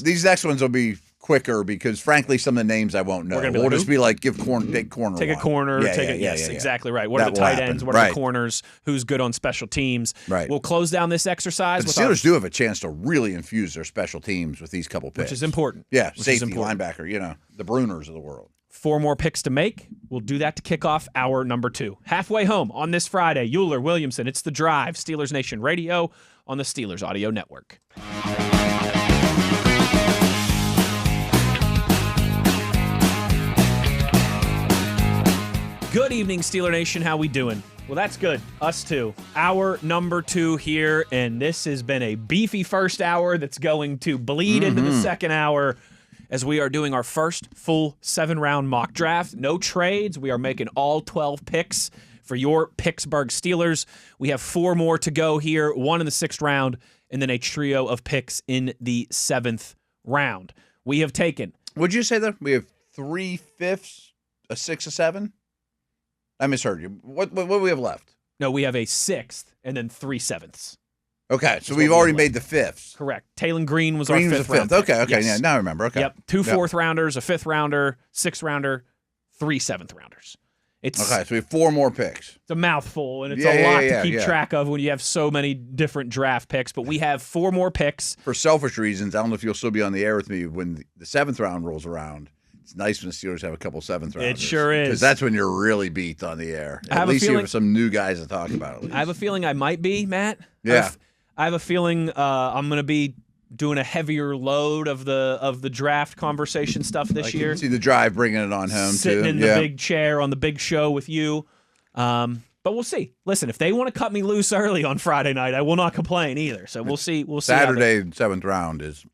These next ones will be quicker because, frankly, some of the names I won't know. We'll just be like, take corner. Take a one. corner. Yes, exactly right. What are the tight ends? What are the corners? Who's good on special teams? Right. We'll close down this exercise. The Steelers do have a chance to really infuse their special teams with these couple picks. Which is important. Yeah, safety, linebacker, the Bruners of the world. 4 more picks to make. We'll do that to kick off hour number 2. Halfway home on this Friday. Uhler, Williamson, it's The Drive, Steelers Nation Radio on the Steelers Audio Network. Good evening, Steeler Nation. How we doing? Well, that's good. Us too. Hour number 2 here, and this has been a beefy first hour that's going to bleed into the second hour as we are doing our first full 7-round mock draft. No trades. We are making all 12 picks for your Pittsburgh Steelers. We have 4 more to go here, 1 in the 6th round, and then a trio of picks in the 7th round. We have taken... Would you say that? We have 3/5, a 6, a 7? I misheard you. What do we have left? No, we have a 6th and then 3/7. Okay, so we've already made the 5ths. Correct. Taylon Green was our 5th round. Okay, yes. Yeah, now I remember. Okay. Yep, 2 4th rounders, a 5th rounder, 6th rounder, 3 7th rounders. Okay, so we have 4 more picks. It's a mouthful, and it's a lot to keep track of when you have so many different draft picks, but we have 4 more picks. For selfish reasons, I don't know if you'll still be on the air with me when the 7th round rolls around. It's nice when the Steelers have a couple 7th rounders. It sure is. Because that's when you're really beat on the air. At least you have some new guys to talk about. At least. I have a feeling I might be, Matt. Yeah. I have a feeling I'm going to be doing a heavier load of the draft conversation stuff this year. See the Drive bringing it on home, Sitting in the big chair on the big show with you. But we'll see. Listen, if they want to cut me loose early on Friday night, I will not complain either. So we'll see. We'll see. Saturday, 7th round is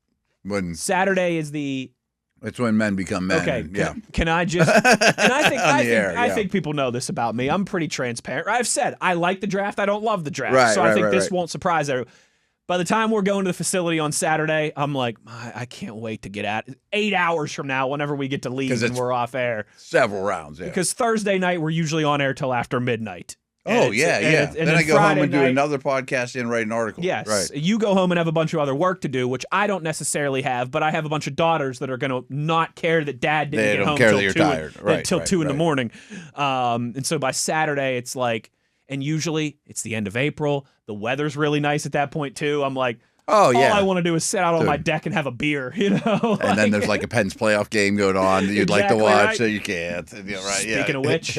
when. Saturday is the. It's when men become men. Okay. Can I just? And I think people know this about me. I'm pretty transparent. I've said I like the draft. I don't love the draft. I think this won't surprise everyone. By the time we're going to the facility on Saturday, I'm like, I can't wait to get at it. 8 hours from now, whenever we get to leave and we're off air. Several rounds, yeah. Because Thursday night, we're usually on air till after midnight. And then I go home and do another podcast and write an article. Yes. Right. You go home and have a bunch of other work to do, which I don't necessarily have, but I have a bunch of daughters that are going to not care that dad didn't get home until 2 in the morning. And so by Saturday, it's like, and usually it's the end of April. The weather's really nice at that point, too. I'm like, all I want to do is sit out on my deck and have a beer, you know? And then there's like a Penn's playoff game going on that you'd like to watch, so you can't. Speaking of which,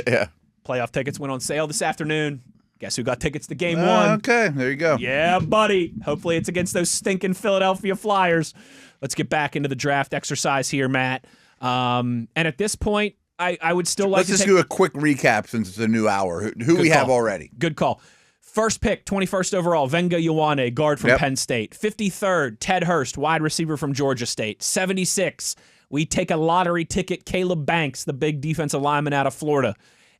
playoff tickets went on sale this afternoon. Guess who got tickets to game 1? Okay, there you go. Yeah, buddy. Hopefully it's against those stinking Philadelphia Flyers. Let's get back into the draft exercise here, Matt. And at this point, I would still like to do a quick recap since it's a new hour. Who we have already. Good call. First pick, 21st overall, Venga Ioane, guard from Penn State. 53rd, Ted Hurst, wide receiver from Georgia State. 76, we take a lottery ticket, Caleb Banks, the big defensive lineman out of Florida.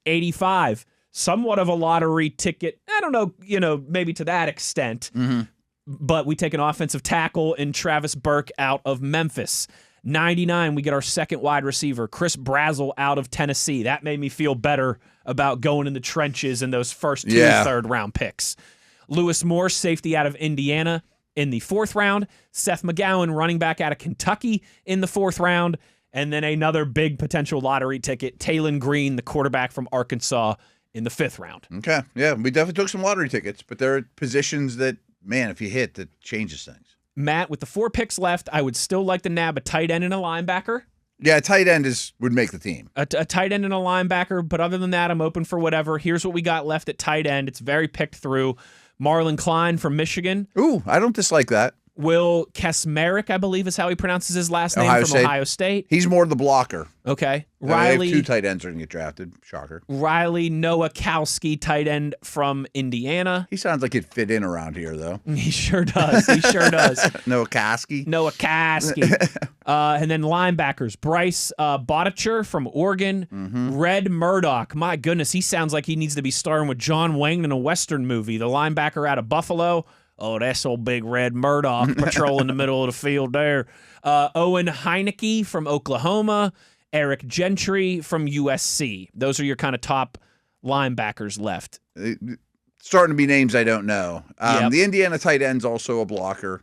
85, somewhat of a lottery ticket. I don't know, maybe to that extent. But we take an offensive tackle in Travis Burke out of Memphis. 99, we get our second wide receiver, Chris Brazzell out of Tennessee. That made me feel better about going in the trenches in those first 2 third-round picks. Lewis Morse, safety out of Indiana in the 4th round. Seth McGowan, running back out of Kentucky in the 4th round. And then another big potential lottery ticket, Taylon Green, the quarterback from Arkansas, in the 5th round. Okay, yeah, we definitely took some lottery tickets, but there are positions that, man, if you hit, that changes things. Matt, with the 4 picks left, I would still like to nab a tight end and a linebacker. Yeah, a tight end would make the team. A tight end and a linebacker, but other than that, I'm open for whatever. Here's what we got left at tight end. It's very picked through. Marlon Klein from Michigan. Ooh, I don't dislike that. Will Kesmerick, I believe is how he pronounces his last name, from Ohio State. He's more the blocker. Okay. Riley. They have 2 tight ends are going to get drafted. Shocker. Riley Nowakowski, tight end from Indiana. He sounds like he'd fit in around here, though. He sure does. Nowakowski. And then linebackers, Bryce Botticher from Oregon. Red Murdoch. My goodness, he sounds like he needs to be starring with John Wayne in a Western movie. The linebacker out of Buffalo. Oh, that's old big Red Murdoch patrolling the middle of the field there. Owen Heineke from Oklahoma. Eric Gentry from USC. Those are your kind of top linebackers left. Starting to be names I don't know. The Indiana tight end's also a blocker.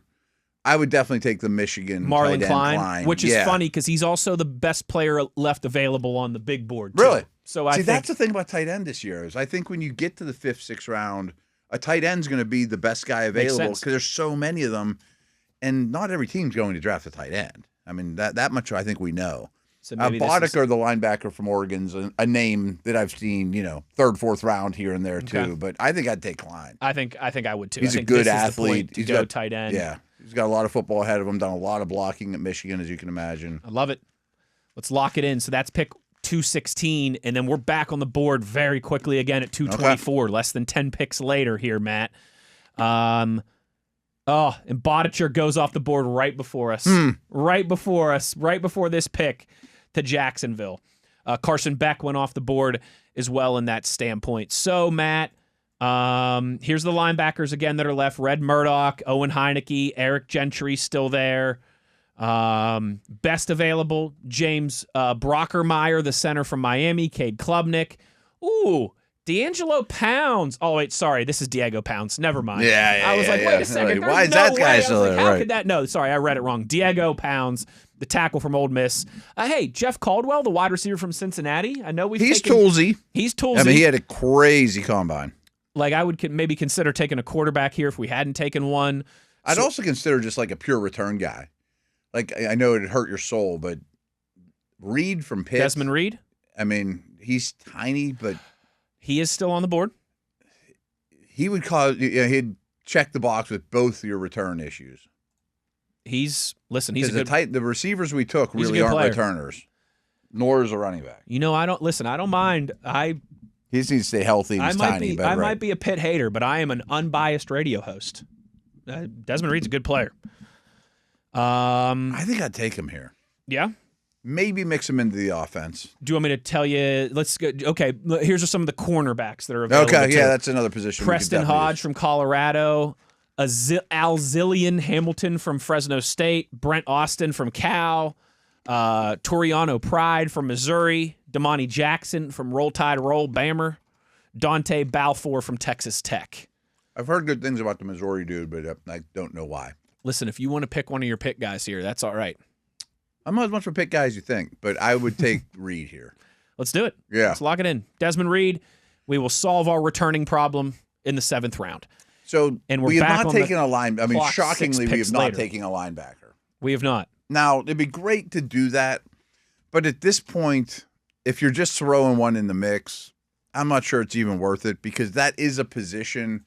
I would definitely take the Michigan Marlon tight end Klein, which is funny because he's also the best player left available on the big board, too. Really? So I think that's the thing about tight end this year is I think when you get to the 5th, 6th round, a tight end's going to be the best guy available because there's so many of them, and not every team's going to draft a tight end. I mean, that much I think we know. So Boddicker, the linebacker from Oregon's a name that I've seen, 3rd, 4th round here and there too. But I think I'd take Klein. I think I would too. He's a good athlete. He's got tight end. Yeah, he's got a lot of football ahead of him. Done a lot of blocking at Michigan, as you can imagine. I love it. Let's lock it in. So that's pick 216, and then we're back on the board very quickly again at 224. Okay. Less than 10 picks later here, Matt. And Botticher goes off the board right before us. Right before this pick to Jacksonville. Carson Beck went off the board as well in that standpoint. So, Matt, here's the linebackers again that are left. Red Murdoch, Owen Heineke, Eric Gentry still there. Best available, James Brockermeyer, the center from Miami, Cade Klubnik. Ooh, D'Angelo Pounds. Oh, wait, sorry. This is Diego Pounds. Never mind. I was like, wait a second. Why is that guy still there? How could that? No, sorry, I read it wrong. Diego Pounds, the tackle from Ole Miss. Hey, Jeff Caldwell, the wide receiver from Cincinnati. I know He's toolsy. He's toolsy. I mean, he had a crazy combine. Like, I would maybe consider taking a quarterback here if we hadn't taken one. I'd also consider just like a pure return guy. Like, I know it'd hurt your soul, but Reed from Pitt. Desmond Reed? I mean, he's tiny, but he is still on the board. He would he'd check the box with both your return issues. He's a good the receivers we took really aren't returners, nor is a running back. I don't mind. He needs to stay healthy. He's tiny. I might be a Pitt hater, but I am an unbiased radio host. Desmond Reed's a good player. I think I'd take him here. Yeah? Maybe mix him into the offense. Do you want me to tell you? Let's go. Okay, here's some of the cornerbacks that are available. Okay, yeah, that's another position. Preston Hodge from Colorado, Alzillian Hamilton from Fresno State, Brent Austin from Cal, Toriano Pride from Missouri, Damani Jackson from Roll Tide Roll Bammer, Dante Balfour from Texas Tech. I've heard good things about the Missouri dude, but I don't know why. Listen, if you want to pick one of your pick guys here, that's all right. I'm not as much of a pick guy as you think, but I would take Reed here. Let's do it. Yeah. Let's lock it in. Desmond Reed, we will solve our returning problem in the 7th round. So we have not taken a line. I mean, shockingly, we have not taken a linebacker. We have not. Now, it'd be great to do that, but at this point, if you're just throwing one in the mix, I'm not sure it's even worth it because that is a position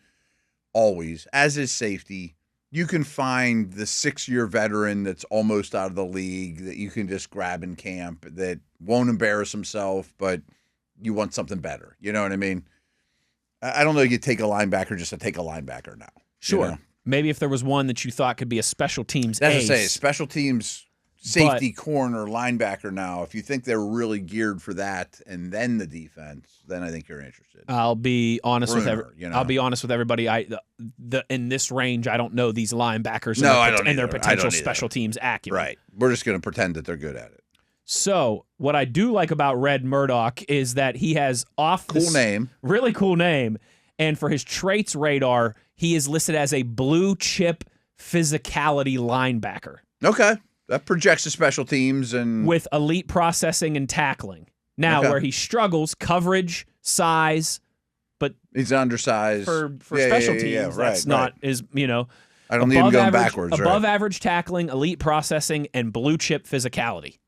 always, as is safety. You can find the 6-year veteran that's almost out of the league that you can just grab in camp that won't embarrass himself, but you want something better. You know what I mean? I don't know. You take a linebacker just to take a linebacker now. Sure. You know? Maybe if there was one that you thought could be a special teams That's ace. to say, special teams safety, corner, linebacker now. If you think they're really geared for that and then the defense, then I think you're interested. I'll be honest I'll be honest with everybody. In this range, I don't know these linebackers and their potential special teams acumen. Right. We're just going to pretend that they're good at it. So what I do like about Red Murdoch is that he has really cool name, and for his traits radar, he is listed as a blue chip physicality linebacker. Okay. That projects to special teams and with elite processing and tackling. Now, where he struggles, coverage, size, but he's undersized for special teams. That's not I don't need him going backwards. Above average tackling, elite processing, and blue chip physicality.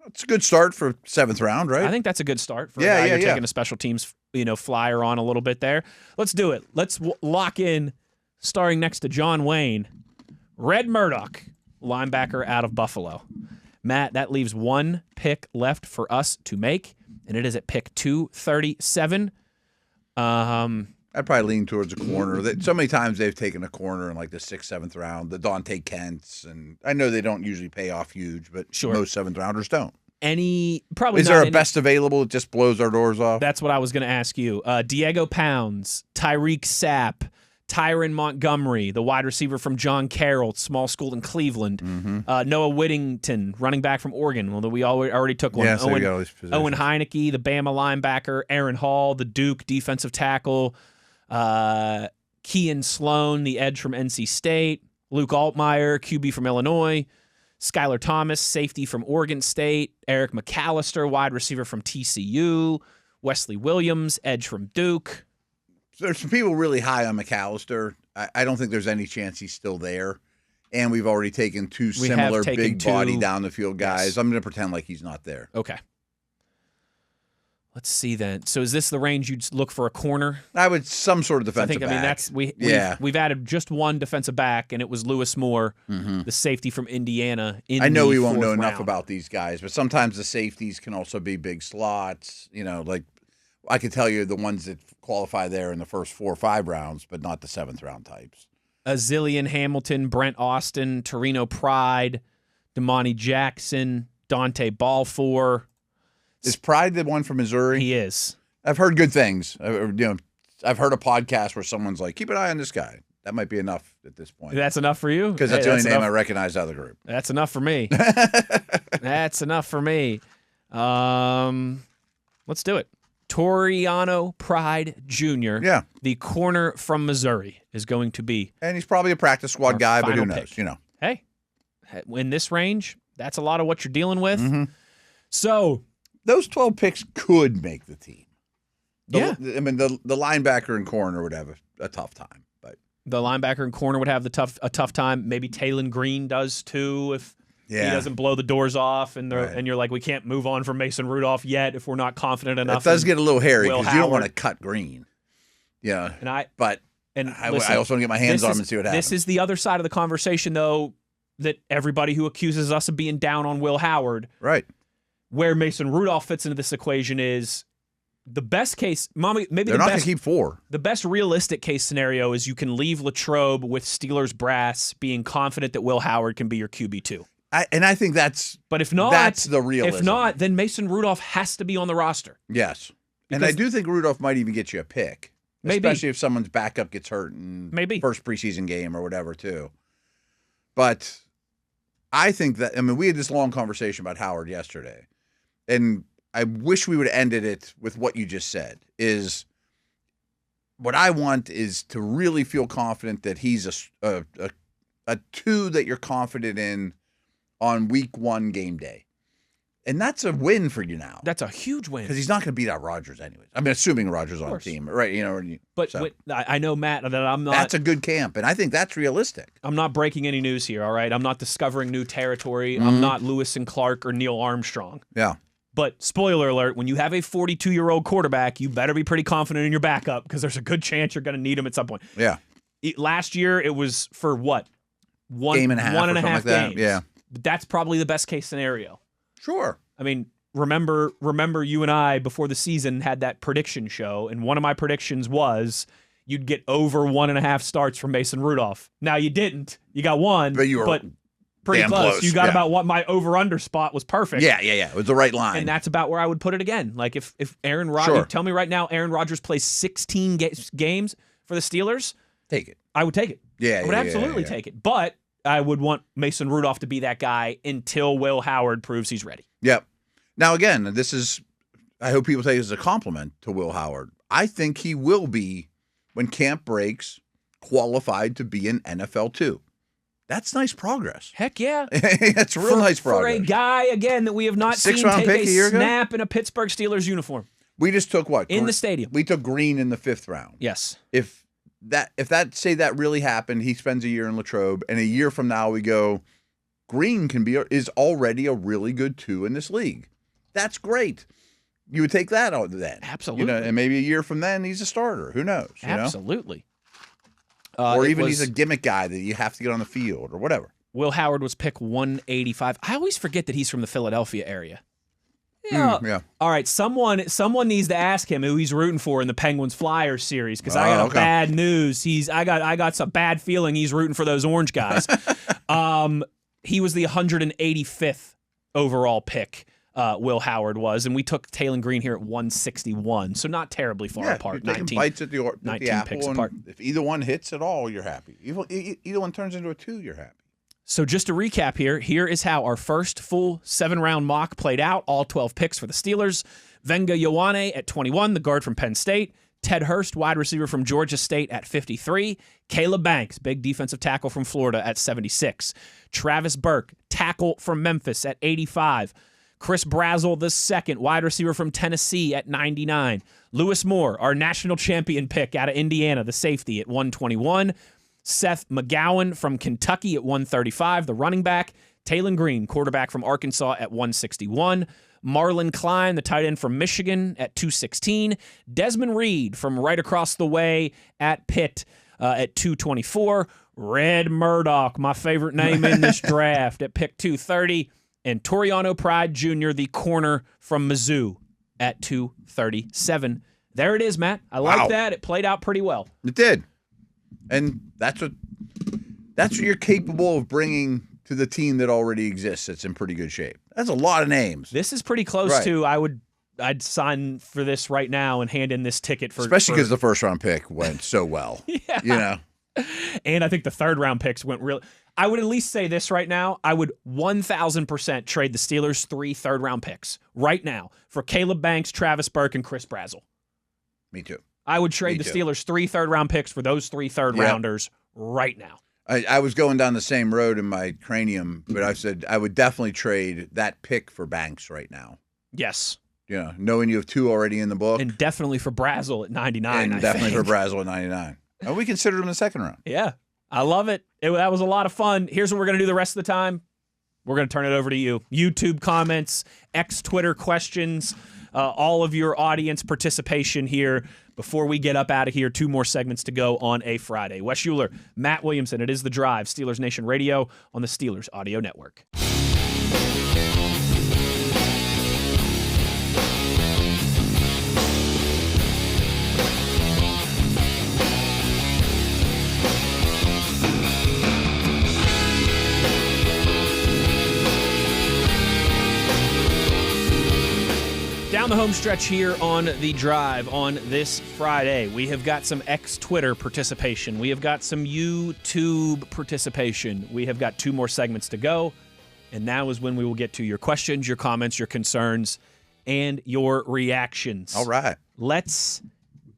It's a good start for 7th round, right? I think that's a good start for a guy you're taking a special teams flyer on a little bit there. Let's do it. Let's lock in, starring next to John Wayne. Red Murdoch, linebacker out of Buffalo. Matt, that leaves one pick left for us to make, and it is at pick 237. I'd probably lean towards a corner. So many times they've taken a corner in like the 6th, 7th round, the Dante Kents, and I know they don't usually pay off huge, but most 7th rounders don't. Is there a best available that just blows our doors off? That's what I was going to ask you. Diego Pounds, Tyreek Sapp, Tyron Montgomery, the wide receiver from John Carroll, small school in Cleveland. Noah Whittington, running back from Oregon, although we already took one. Yeah, so Owen Heineke, the Bama linebacker. Aaron Hall, the Duke defensive tackle. Kean Sloan, the edge from NC State. Luke Altmaier, QB from Illinois. Skylar Thomas, safety from Oregon State. Eric McAllister, wide receiver from TCU. Wesley Williams, edge from Duke. There's some people really high on McAllister. I don't think there's any chance he's still there. And we've already taken two similar big body down the field guys. Yes. I'm going to pretend like he's not there. Okay. Let's see then. So is this the range you'd look for a corner? I would some sort of defensive back. We've added just one defensive back, and it was Lewis Moore, the safety from Indiana. I know we won't know enough about these guys, but sometimes the safeties can also be big slots. Like I could tell you the ones that qualify there in the first 4 or 5 rounds, but not the 7th round types. Zillion Hamilton, Brent Austin, Torino Pride, Damani Jackson, Dante Balfour. Is Pride the one from Missouri? He is. I've heard good things. I've heard a podcast where someone's like, keep an eye on this guy. That might be enough at this point. That's enough for you? Because that's the only name I recognize out of the group. That's enough for me. That's enough for me. Let's do it. Toriano Pride Jr., the corner from Missouri, is going to be. And he's probably a practice squad guy, but who knows? Hey, in this range, that's a lot of what you're dealing with. So those 12 picks could make the team. The linebacker and corner would have a tough time. But the linebacker and corner would have a tough time. Maybe Taylon Green does too if he doesn't blow the doors off, and you're like, we can't move on from Mason Rudolph yet if we're not confident enough. It does get a little hairy because you don't want to cut Green. Yeah, I also want to get my hands on him and see what happens. This is the other side of the conversation, though, that everybody who accuses us of being down on Will Howard, right? Where Mason Rudolph fits into this equation is the best case. Maybe they're not going to keep 4. The best realistic case scenario is you can leave Latrobe with Steelers brass, being confident that Will Howard can be your QB2. I think that's. But if not, that's the realism. If not, then Mason Rudolph has to be on the roster. Yes, and I do think Rudolph might even get you a pick, especially if someone's backup gets hurt in first preseason game or whatever too. But I think that we had this long conversation about Howard yesterday, and I wish we would have ended it with what you just said. Is what I want is to really feel confident that he's a 2 that you're confident in on week 1 game day. And that's a win for you now. That's a huge win. Because he's not going to beat out Rodgers anyways. assuming Rodgers on the team, right? I know, Matt, that I'm not. That's a good camp, and I think that's realistic. I'm not breaking any news here, all right? I'm not discovering new territory. I'm not Lewis and Clark or Neil Armstrong. Yeah. But spoiler alert, when you have a 42-year-old quarterback, you better be pretty confident in your backup because there's a good chance you're going to need him at some point. Yeah. Last year, it was for what? Game and a half 1.5 games. Yeah. But that's probably the best case scenario. Sure. Remember you and I before the season had that prediction show, and one of my predictions was you'd get over 1.5 starts from Mason Rudolph. Now you didn't. You got 1, but you were pretty close. You got about what my over-under spot was perfect. Yeah. It was the right line. And that's about where I would put it again. Like if Aaron Rodgers, tell me right now, Aaron Rodgers plays 16 games for the Steelers. Take it. I would take it. Yeah, I would absolutely take it. But I would want Mason Rudolph to be that guy until Will Howard proves he's ready. Yep. Now, again, I hope people take this as a compliment to Will Howard. I think he will be, when camp breaks, qualified to be an NFL 2. That's nice progress. Heck yeah. That's real nice progress. For a guy, again, that we have not seen take a snap in a Pittsburgh Steelers uniform. We just took what? In the stadium. We took Green in the 5th round. Yes. If that really happened, he spends a year in Latrobe, and a year from now we go, Green is already a really good 2 in this league. That's great. You would take that out then. Absolutely. And maybe a year from then he's a starter. Who knows? Absolutely. or even he's a gimmick guy that you have to get on the field or whatever. Will Howard was pick 185. I always forget that he's from the Philadelphia area. Yeah. All right, someone needs to ask him who he's rooting for in the Penguins Flyers series because I got bad news. I got some bad feeling he's rooting for those orange guys. He was the 185th overall pick. Will Howard was, and we took Taylor Green here at 161, so not terribly far apart. You're taking bites at the 19 apple, picks apart. If either one hits at all, you're happy. Either one turns into a 2, you're happy. So just to recap here is how our first full 7-round mock played out. All 12 picks for the Steelers. Venga Ioane at 21, the guard from Penn State. Ted Hurst, wide receiver from Georgia State at 53. Caleb Banks, big defensive tackle from Florida at 76. Travis Burke, tackle from Memphis at 85. Chris Brazzell, the second, wide receiver from Tennessee at 99. Lewis Moore, our national champion pick out of Indiana, the safety at 121. Seth McGowan from Kentucky at 135, the running back. Taylor Green, quarterback from Arkansas at 161. Marlon Klein, the tight end from Michigan at 216. Desmond Reed from right across the way at Pitt at 224. Red Murdoch, my favorite name in this draft, at pick 230. And Toriano Pride Jr., the corner from Mizzou, at 237. There it is, Matt. I like that. It played out pretty well. It did. And that's what you're capable of bringing to the team that already exists that's in pretty good shape. That's a lot of names. This is pretty close to I'd sign for this right now and hand in this ticket for especially because the first round pick went so well. Yeah. You know. And I think the third round picks went really. I would at least say this right now. I would 1,000% trade the Steelers' 3 third-round picks right now for Caleb Banks, Travis Burke, and Chris Brazzell. Me too. I would trade the Steelers' 3 third-round picks for those 3 third-rounders right now. I was going down the same road in my cranium, but I said I would definitely trade that pick for Banks right now. Yes. Yeah, knowing you have 2 already in the book. And definitely for Brazzell at 99, And definitely for Brazzell at 99. And we considered him in the second round. Yeah. I love it. That was a lot of fun. Here's what we're going to do the rest of the time. We're going to turn it over to you. YouTube comments, X Twitter questions, all of your audience participation here before we get up out of here. 2 more segments to go on a Friday. Wes Uhler, Matt Williamson. It is The Drive, Steelers Nation Radio on the Steelers Audio Network. Down the home stretch here on The Drive on this Friday. We have got some X-Twitter participation. We have got some YouTube participation. We have got 2 more segments to go. And now is when we will get to your questions, your comments, your concerns, and your reactions. All right. Let's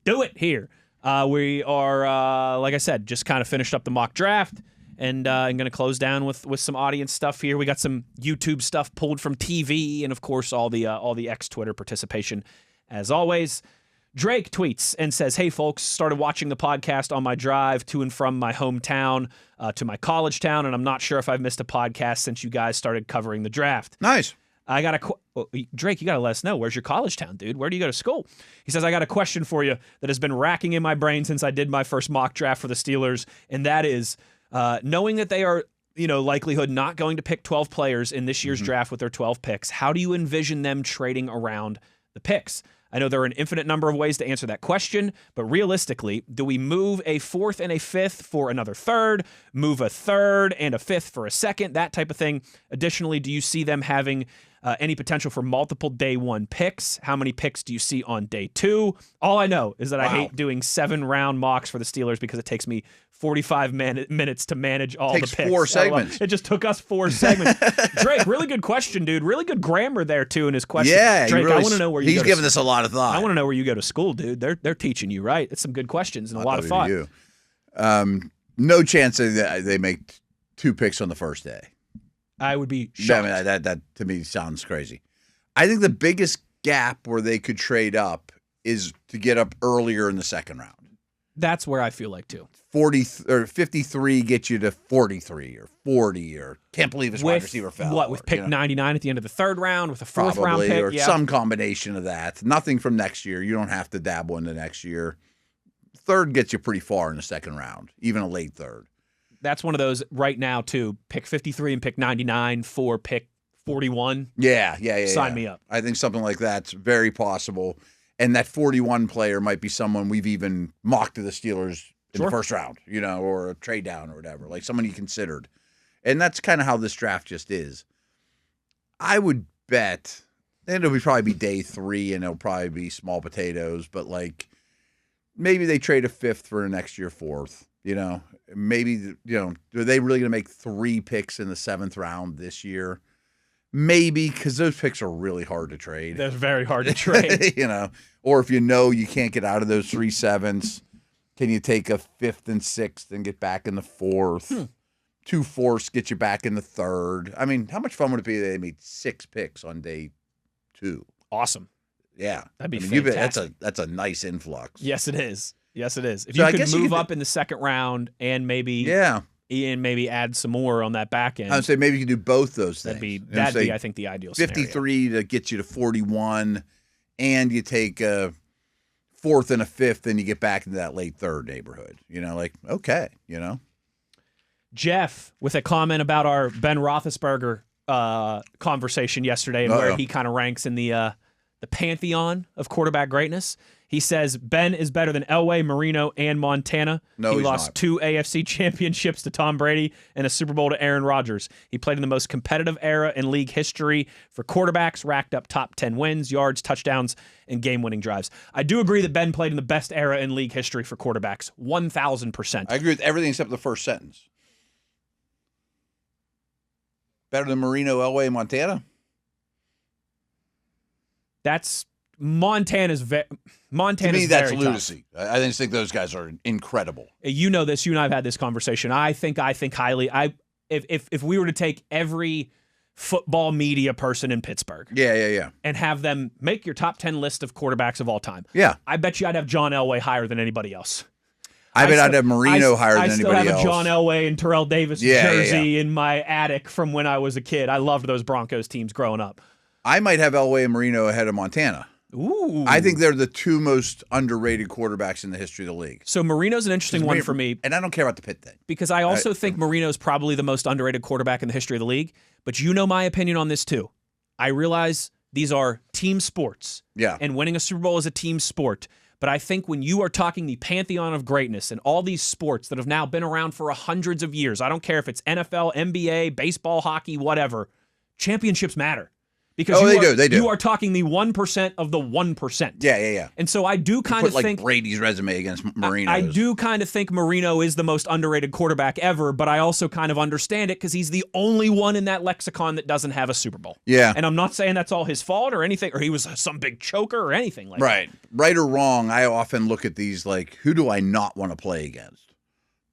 do it here. We are, like I said, just kind of finished up the mock draft. And I'm going to close down with some audience stuff here. We got some YouTube stuff pulled from TV, and of course all the X-Twitter participation. As always, Drake tweets and says, "Hey folks, started watching the podcast on my drive to and from my hometown to my college town, and I'm not sure if I've missed a podcast since you guys started covering the draft." Nice. I got Drake, you got to let us know. Where's your college town, dude? Where do you go to school? He says, "I got a question for you that has been racking in my brain since I did my first mock draft for the Steelers, and that is, knowing that they are, likelihood not going to pick 12 players in this year's draft with their 12 picks, how do you envision them trading around the picks? I know there are an infinite number of ways to answer that question, but realistically, do we move a 4th and a 5th for another 3rd, move a 3rd and a 5th for a 2nd, that type of thing? Additionally, do you see them having any potential for multiple day 1 picks? How many picks do you see on day 2? All I know is that I hate doing 7-round mocks for the Steelers because it takes me 45 minutes to manage all the picks. 4 segments. It just took us 4 segments. Drake, really good question, dude. Really good grammar there, too, in his question. Yeah, Drake, I want to know where you go. He's giving this a lot of thought. I want to know where you go to school, dude. They're teaching you, right? It's some good questions and a lot of thought. No chance they make 2 picks on the first day. I would be shocked. I mean, that to me sounds crazy. I think the biggest gap where they could trade up is to get up earlier in the 2nd round. That's where I feel like, too. 40 or 53 gets you to 43 or 40 or can't believe his wide receiver fell. What, with pick 99 at the end of the 3rd round with a 4th round pick? Or some combination of that. Nothing from next year. You don't have to dabble into next year. third gets you pretty far in the second round, even a late third. That's one of those right now, too. Pick 53 and pick 99 for pick 41. Yeah. Sign me up. I think something like that's very possible. And that 41 player might be someone we've even mocked to the Steelers in the first round, or a trade down or whatever, like someone you considered. And that's kind of how this draft just is. I would bet, and it'll probably be day 3, and it'll probably be small potatoes, but like maybe they trade a 5th for a next year 4th. Maybe, are they really going to make 3 picks in the 7th round this year? Maybe, because those picks are really hard to trade. They're very hard to trade. Or if you can't get out of those 3 7s, can you take a 5th and 6th and get back in the 4th? 2 4ths get you back in the 3rd. I mean, how much fun would it be if they made 6 picks on day 2? Awesome. Yeah. That'd be fantastic. That's a nice influx. Yes, it is. If So you I could guess move up in the second round and maybe add some more on that back end. I would say maybe you could do both those things. That'd be I think, the ideal 53 scenario. to get you to 41, and you take a 4th and a 5th, and you get back into that late 3rd neighborhood. Okay. Jeff with a comment about our Ben Roethlisberger conversation yesterday and where he kind of ranks in the pantheon of quarterback greatness. He says Ben is better than Elway, Marino, and Montana. No, he he's lost not. 2 AFC championships to Tom Brady and a Super Bowl to Aaron Rodgers. He played in the most competitive era in league history for quarterbacks, racked up top 10 wins, yards, touchdowns, and game-winning drives. I do agree that Ben played in the best era in league history for quarterbacks, 1,000%. I agree with everything except the first sentence. Better than Marino, Elway, and Montana? That's Montana's To me, that's very lunacy. I just think those guys are incredible. You know this. You and I have had this conversation. I think highly. If we were to take every football media person in Pittsburgh, and have them make your top 10 list of quarterbacks of all time, I bet you I'd have John Elway higher than anybody else. I bet I'd have Marino higher than anybody else. I still have a John Elway and Terrell Davis jersey in my attic from when I was a kid. I loved those Broncos teams growing up. I might have Elway and Marino ahead of Montana. Ooh. I think they're the 2 most underrated quarterbacks in the history of the league. So Marino's an interesting one for me. And I don't care about the Pitt thing. Because I also think Marino's probably the most underrated quarterback in the history of the league. But you know my opinion on this too. I realize these are team sports. Yeah. And winning a Super Bowl is a team sport. But I think when you are talking the pantheon of greatness and all these sports that have now been around for hundreds of years, I don't care if it's NFL, NBA, baseball, hockey, whatever, championships matter. Because they do. You are talking the 1% of the 1%. Yeah. And so I do kind of think Brady's resume against Marino's. I do kind of think Marino is the most underrated quarterback ever, but I also kind of understand it because he's the only one in that lexicon that doesn't have a Super Bowl. Yeah. And I'm not saying that's all his fault or anything, or he was some big choker or anything like that. Right or wrong, I often look at these like, who do I not want to play against?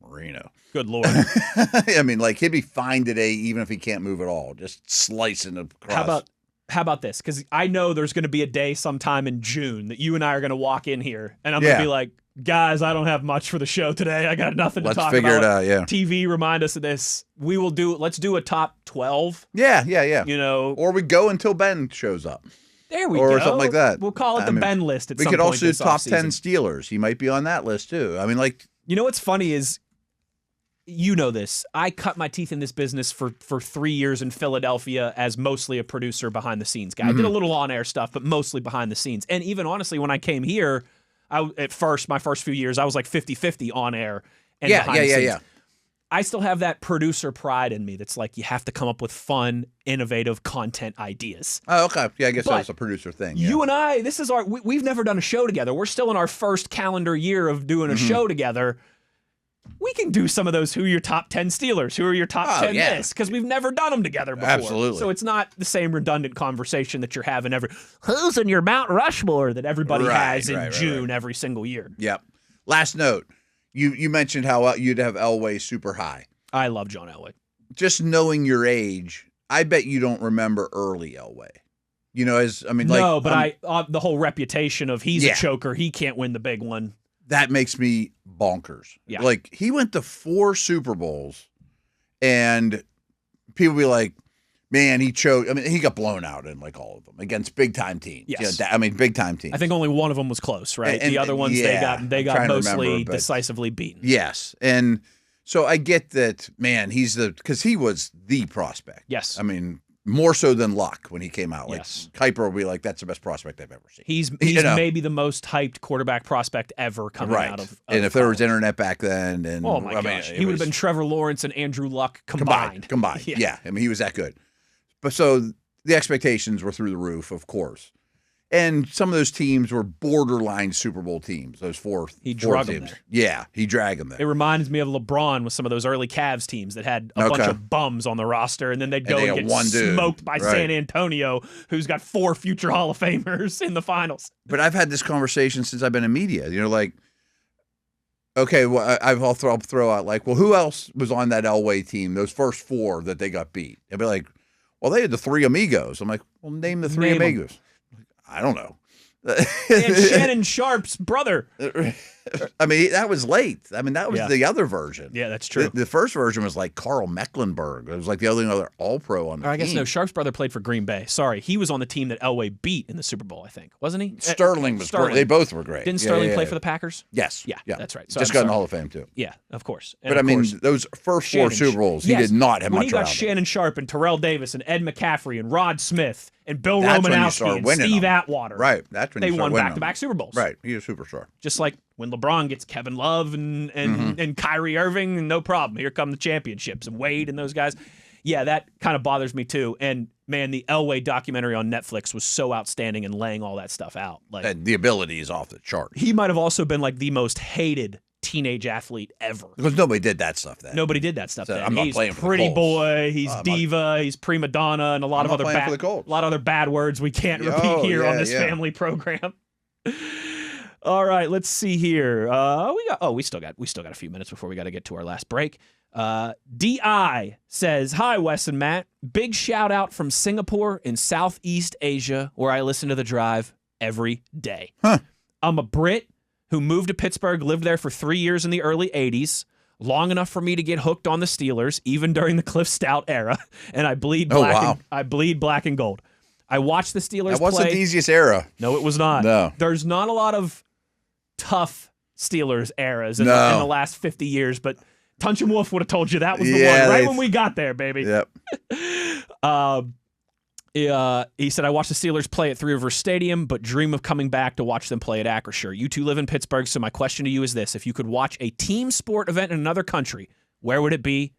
Marino. Good Lord. I mean, like, he'd be fine today even if he can't move at all. Just slicing across. How about this? Because I know there's going to be a day sometime in June that you and I are going to walk in here, and I'm going to be like, guys, I don't have much for the show today. I got nothing to talk about. Let's figure it out, yeah. TV, remind us of this. Let's do a top 12. Yeah. Or we go until Ben shows up. There we go. Or something like that. We'll call it the Ben list at some point. We could also do top 10 offseason. Steelers. He might be on that list, too. I mean, like... You know what's funny is, you know this. I cut my teeth in this business for 3 years in Philadelphia as mostly a producer behind the scenes guy. I did a little on-air stuff, but mostly behind the scenes. And even honestly, when I came here, my first few years, I was like 50-50 on air and behind the scenes. I still have that producer pride in me that's like, you have to come up with fun, innovative content ideas. Oh, okay. Yeah, I guess that's a producer thing. Yeah. You and I, we've never done a show together. We're still in our first calendar year of doing a show together. We can do some of those who are your top 10 Steelers, who are your top 10 this, because we've never done them together before. Absolutely. So it's not the same redundant conversation that you're having who's in your Mount Rushmore that everybody has in June every single year. Yep. Last note, you mentioned how you'd have Elway super high. I love John Elway. Just knowing your age, I bet you don't remember early Elway. The whole reputation of he's a choker, he can't win the big one. That makes me bonkers. Yeah. Like, he went to 4 Super Bowls, and people be like, man, he choked. I mean, he got blown out in like all of them against big time teams. Yes. Big time teams. I think only one of them was close, right? And the other ones they got mostly decisively beaten. Yes, and so I get that. Man, because he was the prospect. Yes, I mean more so than Luck when he came out. Like yes. Kuiper will be like, that's the best prospect I've ever seen. He's maybe the most hyped quarterback prospect ever coming out of and if college. there was internet back then, and oh my gosh, he would have been Trevor Lawrence and Andrew Luck combined. Yeah, I mean he was that good. But so the expectations were through the roof, of course. And some of those teams were borderline Super Bowl teams, those four dragged teams. them there. Yeah, he dragged them there. It reminds me of LeBron with some of those early Cavs teams that had a bunch of bums on the roster, and then they'd go and get smoked by San Antonio, who's got 4 future Hall of Famers in the finals. But I've had this conversation since I've been in media. You know, like, okay, well, I'll throw out, like, well, who else was on that Elway team, those first 4 that they got beat? They'd be like, well, they had the 3 amigos. I'm like, well, name the 3 amigos. I don't know. And Shannon Sharp's brother. I mean, that was late. I mean, that was the other version. Yeah, that's true. The first version was like Carl Mecklenburg. It was like the only other All-Pro on the team. I guess no, Sharp's brother played for Green Bay. Sorry, he was on the team that Elway beat in the Super Bowl, I think. Wasn't he? Sterling was great. They both were great. Didn't Sterling play for the Packers? Yes. Yeah, that's right. So just got in the Hall of Fame, too. Yeah, of course. And but, I mean, those first 4 Super Bowls, he did not have much around. When he got Shannon Sharp and Terrell Davis and Ed McCaffrey and Rod Smith and Bill That's Romanowski and Steve Atwater. Right. That's when they won back-to-back Super Bowls. Right. He was a superstar. Just like when LeBron gets Kevin Love and Kyrie Irving, and no problem. Here come the championships and Wade and those guys. Yeah, that kind of bothers me too. And man, the Elway documentary on Netflix was so outstanding in laying all that stuff out. Like, and the ability is off the chart. He might have also been like the most hated teenage athlete ever. Because nobody did that stuff then. Nobody did that stuff then. I'm not he's playing for pretty the Colts. boy, he's diva, he's prima donna, and a lot of other bad words we can't repeat here on this family program. All right, let's see here. We still got a few minutes before we got to get to our last break. DI says, "Hi, Wes and Matt. Big shout out from Singapore in Southeast Asia, where I listen to The Drive every day. I'm a Brit who moved to Pittsburgh, lived there for 3 years in the early 80s, long enough for me to get hooked on the Steelers, even during the Cliff Stout era, and I bleed black and gold. I watched the Steelers play. That wasn't the easiest era. No, it was not. No. There's not a lot of tough Steelers eras in the last 50 years, but Tunch and Wolf would have told you that was the one right when we got there, baby. Yep. He said, I watched the Steelers play at Three Rivers Stadium, but dream of coming back to watch them play at Acrisure. You two live in Pittsburgh, so my question to you is this. If you could watch a team sport event in another country, where would it be,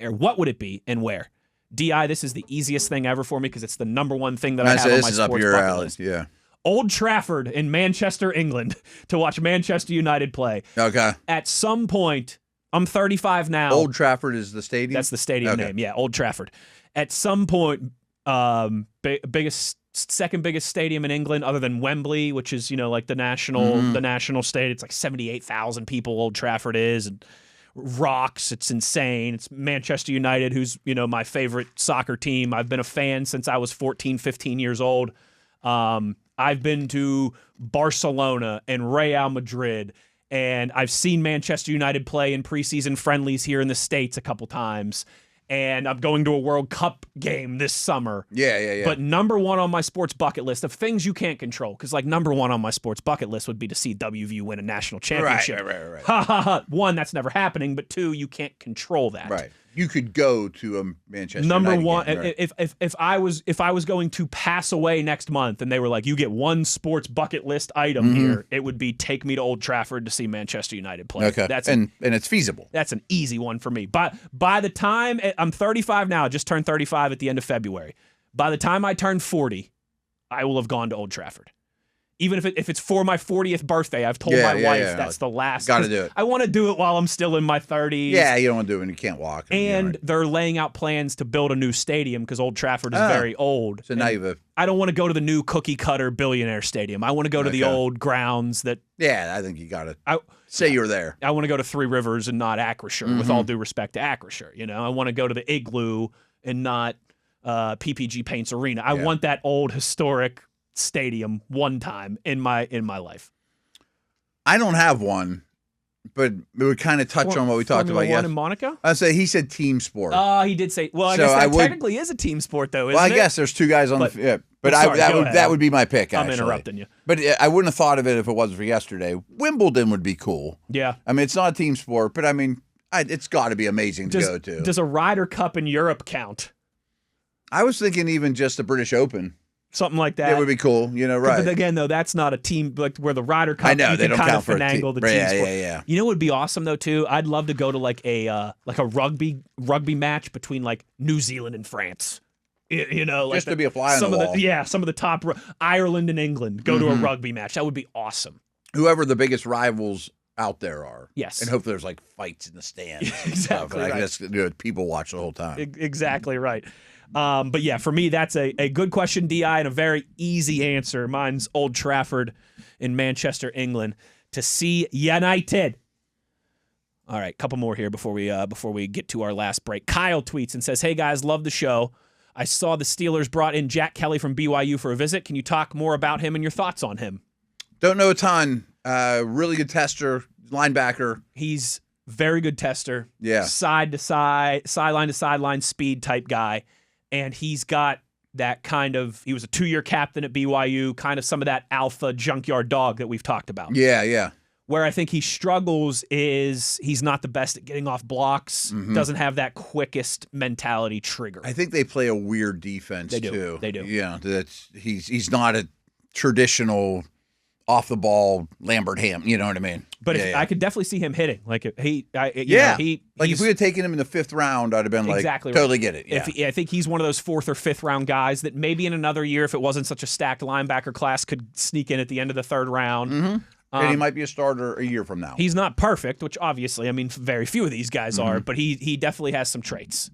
or what would it be, and where? DI, this is the easiest thing ever for me because it's the number one thing that I have on my sports bucket list. Yeah. Old Trafford in Manchester, England, to watch Manchester United play. Okay. At some point, I'm 35 now. Old Trafford is the stadium? That's the stadium name. Yeah, Old Trafford. At some point, second biggest stadium in England, other than Wembley, which is like the national stadium. It's like 78,000 people. Old Trafford is and rocks. It's insane. It's Manchester United, who's my favorite soccer team. I've been a fan since I was 14, 15 years old. I've been to Barcelona and Real Madrid, and I've seen Manchester United play in preseason friendlies here in the States a couple times. And I'm going to a World Cup game this summer. Yeah. But number one on my sports bucket list of things you can't control, because number one on my sports bucket list would be to see WVU win a national championship. Right. Ha ha ha. One, that's never happening, but two, you can't control that. Right. You could go to a Manchester number United one, game, right? if I was going to pass away next month and they were like, you get one sports bucket list item here, it would be take me to Old Trafford to see Manchester United play. Okay. And it's feasible. That's an easy one for me. By the time I'm 35 now, I just turned 35 at the end of February. By the time I turn 40, I will have gone to Old Trafford. Even if it's for my 40th birthday, I've told my wife that's the last. Got to do it. I want to do it while I'm still in my 30s. Yeah, you don't want to do it when you can't walk. And they're laying out plans to build a new stadium because Old Trafford is very old. So now you've I don't want to go to the new cookie cutter billionaire stadium. I want to go to the old grounds that. Yeah, I think you got to say you're there. I want to go to Three Rivers and not Acrisure, with all due respect to Acrisure. I want to go to the Igloo and not PPG Paints Arena. I want that old historic stadium one time in my life. I don't have one, but it would kind of touch on what we talked Formula about One yesterday. in Monaco? I say he said team sport. He did say. Well, I So guess that I would- technically is a team sport, though, isn't well, I it? guess there's two guys on But- the. Yeah, but Sorry, go that ahead. would be my pick. I'm Actually. interrupting you. But I wouldn't have thought of it if it wasn't for yesterday. Wimbledon would be cool. Yeah. I mean, it's not a team sport, but I mean, it's got to be amazing to go to. Does a Ryder Cup in Europe count? I was thinking even just the British Open. Something like that. That would be cool. Right. But again, though, that's not a team like where the Ryder Cup. I know you they can don't kind count of for a team. finagle the team Yeah, sport. yeah. You know what would be awesome though too? I'd love to go to like a rugby match between like New Zealand and France. Like Just to be a fly on the wall. Some of the top Ireland and England go to a rugby match. That would be awesome. Whoever the biggest rivals out there are. Yes. And hopefully there's like fights in the stands. And Exactly stuff. And I right. guess people watch the whole time. Exactly right. But yeah, for me, that's a good question, DI, and a very easy answer. Mine's Old Trafford in Manchester, England, to see United. All right, couple more here before we get to our last break. Kyle tweets and says, "Hey guys, love the show. I saw the Steelers brought in Jack Kelly from BYU for a visit. Can you talk more about him and your thoughts on him?" Don't know a ton. Really good tester, linebacker. He's very good tester. Yeah. Side to side, sideline to sideline speed type guy. And he's got that kind of, he was a 2-year captain at BYU, kind of some of that alpha junkyard dog that we've talked about. Yeah. Where I think he struggles is he's not the best at getting off blocks, doesn't have that quickest mentality trigger. I think they play a weird defense too. They do. Yeah, he's not a traditional off the ball Lambert Ham. You know what I mean? But I could definitely see him hitting. Like if we had taken him in the 5th round, I'd have been like, exactly totally right. get it. Yeah. I think he's one of those 4th or 5th round guys that maybe in another year, if it wasn't such a stacked linebacker class, could sneak in at the end of the 3rd round. And he might be a starter a year from now. He's not perfect, which obviously, I mean, very few of these guys are, but he definitely has some traits.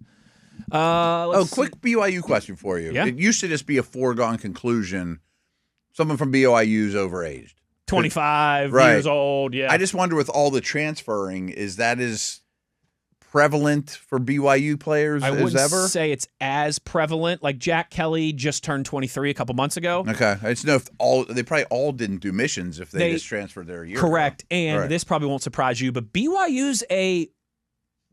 Quick BYU question for you. Yeah? It used to just be a foregone conclusion. Someone from BYU is overaged. 25 Right. years old, yeah. I just wonder with all the transferring, is prevalent for BYU players I as wouldn't ever? say it's as prevalent. Like Jack Kelly just turned 23 a couple months ago. Okay. I just know if they probably all didn't do missions if they just transferred there a year Correct. ago. And Right. this probably won't surprise you, but BYU's a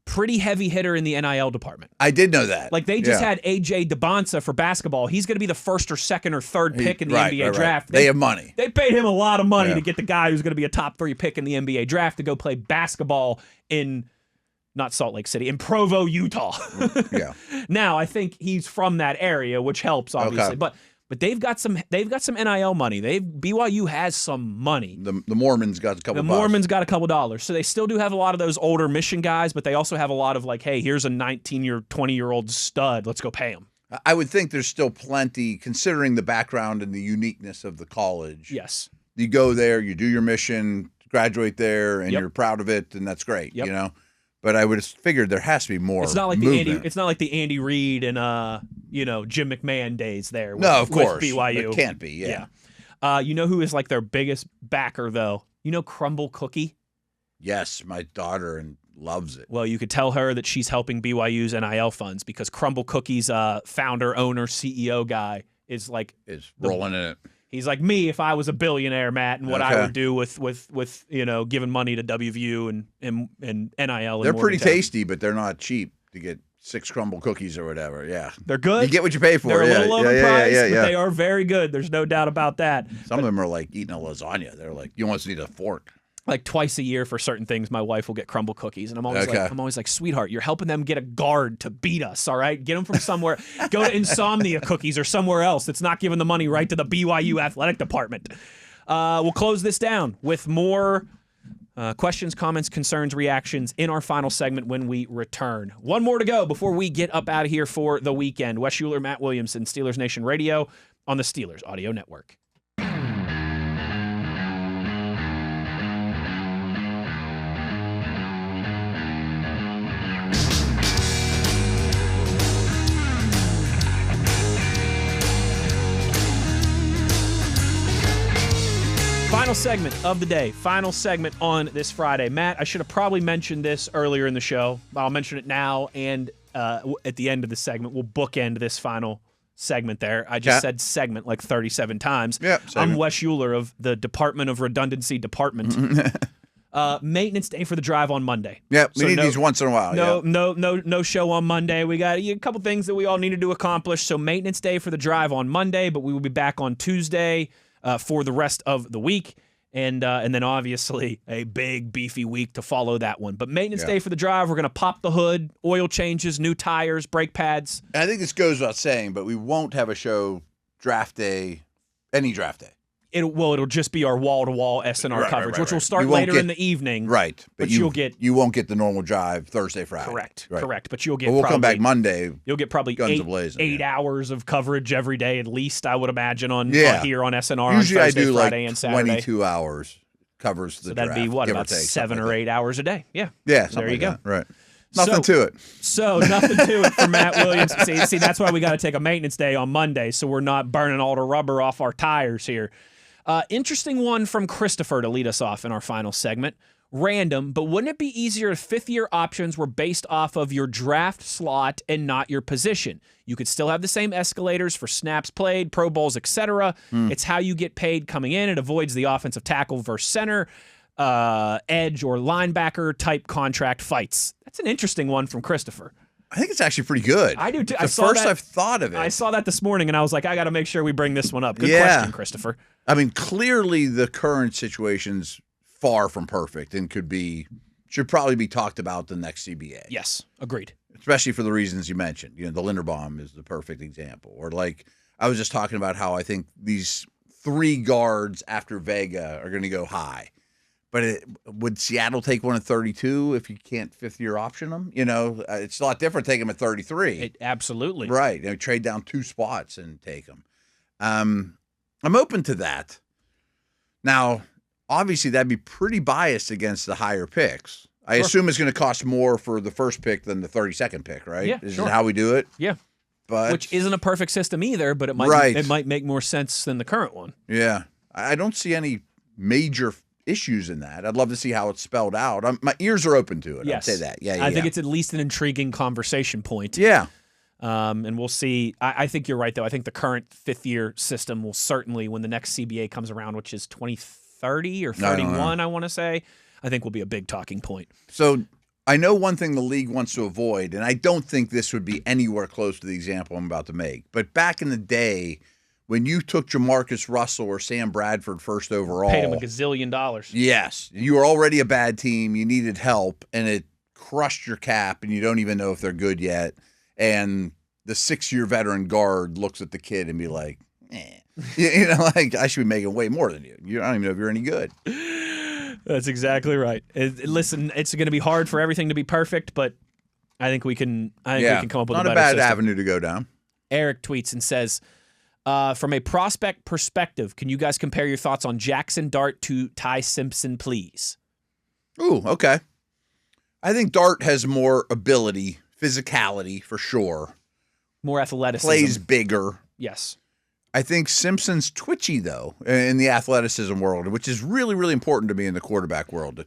pretty heavy hitter in the NIL department. I did know that. Like they just had AJ DeBonsa for basketball. He's going to be the 1st or 2nd or 3rd pick in the Right, NBA right. draft. They have money. They paid him a lot of money Yeah. to get the guy who's going to be a top 3 pick in the NBA draft to go play basketball in not Salt Lake City, in Provo, Utah. Yeah. Now, I think he's from that area, which helps obviously. Okay. But they've got some NIL money. BYU has some money. The Mormons got a couple The bucks. Mormons got a couple dollars. So they still do have a lot of those older mission guys, but they also have a lot of like, hey, here's a 20-year-old stud. Let's go pay him. I would think there's still plenty, considering the background and the uniqueness of the college. Yes. You go there, you do your mission, graduate there, and Yep. you're proud of it, and that's great. Yep. You know. But I would have figured there has to be more. It's not like movement. It's not like the Andy Reid and Jim McMahon days there. No, of course. With BYU. It can't be. Yeah. You know who is like their biggest backer though? You know Crumble Cookie? Yes, my daughter loves it. Well, you could tell her that she's helping BYU's NIL funds because Crumble Cookie's founder, owner, CEO guy is rolling in it. He's like me if I was a billionaire, Matt, and what I Okay. would do with giving money to WVU and NIL. They're in pretty Morgantown. tasty, but they're not cheap to get 6 crumble cookies or whatever. Yeah. They're good. You get what you pay for. They're a yeah. little overpriced, but they are very good. There's no doubt about that. Some of them are like eating a lasagna. They're like, you almost need a fork. Like twice a year for certain things, my wife will get Crumble Cookies, and I'm always like, sweetheart, you're helping them get a guard to beat us. All right, get them from somewhere. Go to Insomnia Cookies or somewhere else that's not giving the money right to the BYU athletic department. We'll close this down with more questions, comments, concerns, reactions in our final segment when we return. One more to go before we get up out of here for the weekend. Wes Uhler, Matt Williamson, Steelers Nation Radio on the Steelers Audio Network. Final segment of the day. Final segment on this Friday. Matt, I should have probably mentioned this earlier in the show. I'll mention it now and at the end of the segment. We'll bookend this final segment there. I just said segment like 37 times. Yeah, I'm Wes Uhler of the Department of Redundancy Department. Maintenance day for the drive on Monday. Yeah, we need these once in a while. No show on Monday. We got a couple things that we all needed to accomplish. So maintenance day for the drive on Monday, but we will be back on Tuesday for the rest of the week. And then obviously a big beefy week to follow that one. But maintenance day for the drive, we're going to pop the hood, oil changes, new tires, brake pads. And I think this goes without saying, but we won't have a show draft day, any draft day. It'll just be our wall-to-wall SNR coverage, which will start later in the evening. Right. But you won't get the normal drive Thursday, Friday. Correct. But you'll get we'll come back Monday. You'll get probably guns a-blazing, 8 hours of coverage every day, at least, I would imagine, here on SNR Usually on Thursday, I do Friday, and Saturday. 22 hours covers the draft. So that'd be what, about 7 or 8 hours a day? Yeah. Yeah, there you go. Right. Nothing to it. So nothing to it for Matt Williams. See, that's why we got to take a maintenance day on Monday, so we're not burning all the rubber off our tires here. Interesting one from Christopher to lead us off in our final segment. Random, but wouldn't it be easier if fifth-year options were based off of your draft slot and not your position? You could still have the same escalators for snaps played, Pro Bowls, etc. It's how you get paid coming in. It avoids the offensive tackle versus center, edge, or linebacker type contract fights. That's an interesting one from Christopher. I think it's actually pretty good. I do too. I've thought of it. I saw that this morning, and I was like, I got to make sure we bring this one up. Good question, Christopher. I mean, clearly the current situation's far from perfect and should probably be talked about the next CBA. Yes, agreed. Especially for the reasons you mentioned. The Linderbaum is the perfect example. Or like I was just talking about how I think these 3 guards after Vega are going to go high. But would Seattle take one at 32 if you can't fifth-year option them? It's a lot different taking them at 33. Absolutely. Right. Trade down 2 spots and take them. I'm open to that. Now, obviously, that'd be pretty biased against the higher picks. I assume it's going to cost more for the first pick than the 32nd pick, right? Yeah, Is that how we do it? Yeah. Which isn't a perfect system either, but it might make more sense than the current one. Yeah. I don't see any major issues in that. I'd love to see how it's spelled out. My ears are open to it. Yes. I'd say that. Yeah. I think it's at least an intriguing conversation point. Yeah. And we'll see. I think you're right, though. I think the current fifth-year system will certainly, when the next CBA comes around, which is 2030 or 31, I want to say, I think will be a big talking point. So I know one thing the league wants to avoid, and I don't think this would be anywhere close to the example I'm about to make, but back in the day, when you took Jamarcus Russell or Sam Bradford first overall. Paid him $1 gazillion. Yes. You were already a bad team. You needed help, and it crushed your cap, and you don't even know if they're good yet. And the 6-year veteran guard looks at the kid and be like, I should be making way more than you. I don't even know if you're any good. That's exactly right. Listen, it's going to be hard for everything to be perfect, but I think we can come up with a better system. Not a bad avenue to go down. Eric tweets and says, from a prospect perspective, can you guys compare your thoughts on Jackson Dart to Ty Simpson, please? Ooh, okay. I think Dart has more ability, physicality for sure. More athleticism. Plays bigger. Yes. I think Simpson's twitchy, though, in the athleticism world, which is really, really important to me in the quarterback world.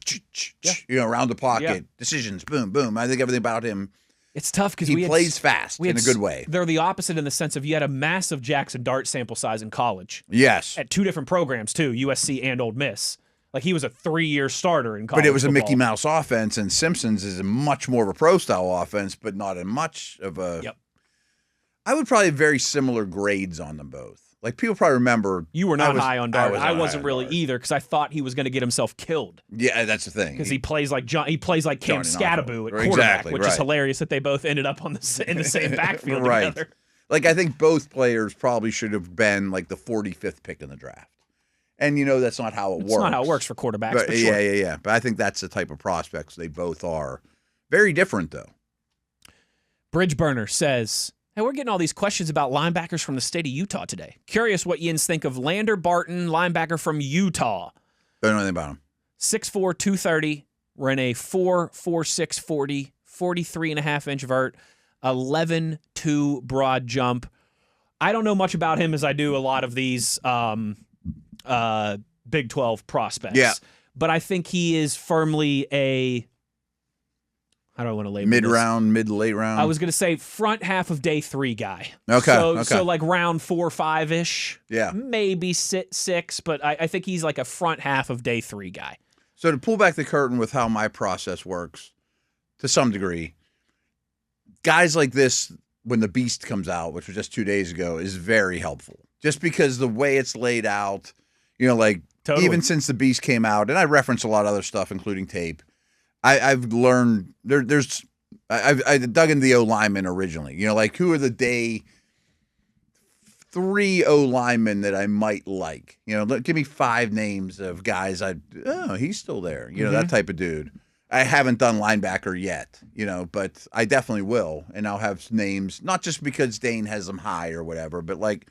Around the pocket, decisions, boom, boom. I think everything about him. It's tough because he plays fast in a good way. They're the opposite in the sense of you had a massive Jackson Dart sample size in college. Yes. At 2 different programs, too, USC and Ole Miss. Like, he was a 3-year starter in college But it was football. a Mickey Mouse offense, and Simpson's is much more of a pro-style offense, but not in much of a... Yep. I would probably have very similar grades on them both. Like, people probably remember... You were not high on Dart. I wasn't really either because I thought he was going to get himself killed. Yeah, that's the thing. Because he plays like Cam Scattaboo at quarterback, which is hilarious that they both ended up in the same backfield together. Like, I think both players probably should have been like the 45th pick in the draft. And, that's not how it works. It's not how it works for quarterbacks, but sure. Yeah. But I think that's the type of prospects they both are. Very different, though. Bridgeburner says... Hey, we're getting all these questions about linebackers from the state of Utah today. Curious what Yins think of Lander Barton, linebacker from Utah. Don't know anything about him. 6'4", 230. Ran a 4.46 40, 43.5-inch vert, 11.2 broad jump. I don't know much about him as I do a lot of these Big 12 prospects. Yeah. But I think he is firmly a... How do I want to label Mid-round, mid to late round? I was going to say front half of day 3 guy. Okay. So like round 4 or 5-ish. Yeah. Maybe 6, but I think he's like a front half of day 3 guy. So to pull back the curtain with how my process works, to some degree, guys like this, when the Beast comes out, which was just 2 days ago, is very helpful. Just because the way it's laid out, like Totally. even since the Beast came out, and I reference a lot of other stuff, including tape, I've learned I dug into the O linemen originally. Like who are the day 3 O linemen that I might like? Give me 5 names of guys. He's still there. That type of dude. I haven't done linebacker yet, but I definitely will, and I'll have names not just because Dane has them high or whatever, but like,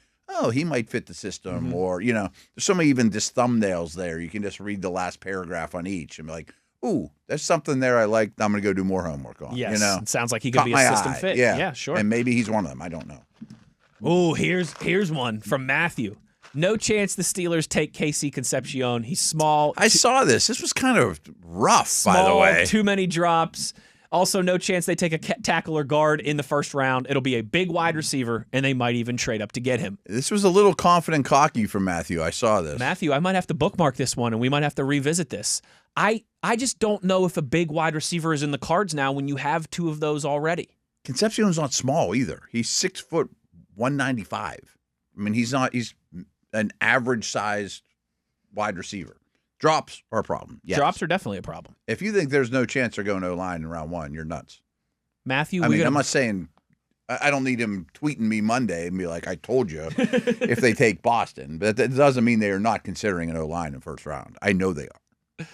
he might fit the system, or there's so many even just thumbnails there. You can just read the last paragraph on each and be like, ooh, there's something there I like. I'm going to go do more homework on. Yes, it sounds like he could Caught be a my system eye. fit. Yeah. Yeah, sure. And maybe he's one of them. I don't know. Oh, here's one from Matthew. No chance the Steelers take KC Concepcion. He's small. I saw this. This was kind of rough, small, by the way. Too many drops. Also, no chance they take a tackle or guard in the first round. It'll be a big wide receiver, and they might even trade up to get him. This was a little confident cocky from Matthew. I saw this. Matthew, I might have to bookmark this one, and we might have to revisit this. I just don't know if a big wide receiver is in the cards now when you have 2 of those already. Concepcion's not small either. He's 6 foot 195. I mean, he's an average sized wide receiver. Drops are a problem. Yes. Drops are definitely a problem. If you think there's no chance they're going O-line in round 1, you're nuts. Matthew, I'm not saying I don't need him tweeting me Monday and be like, I told you if they take Boston. But that doesn't mean they are not considering an O-line in first round. I know they are.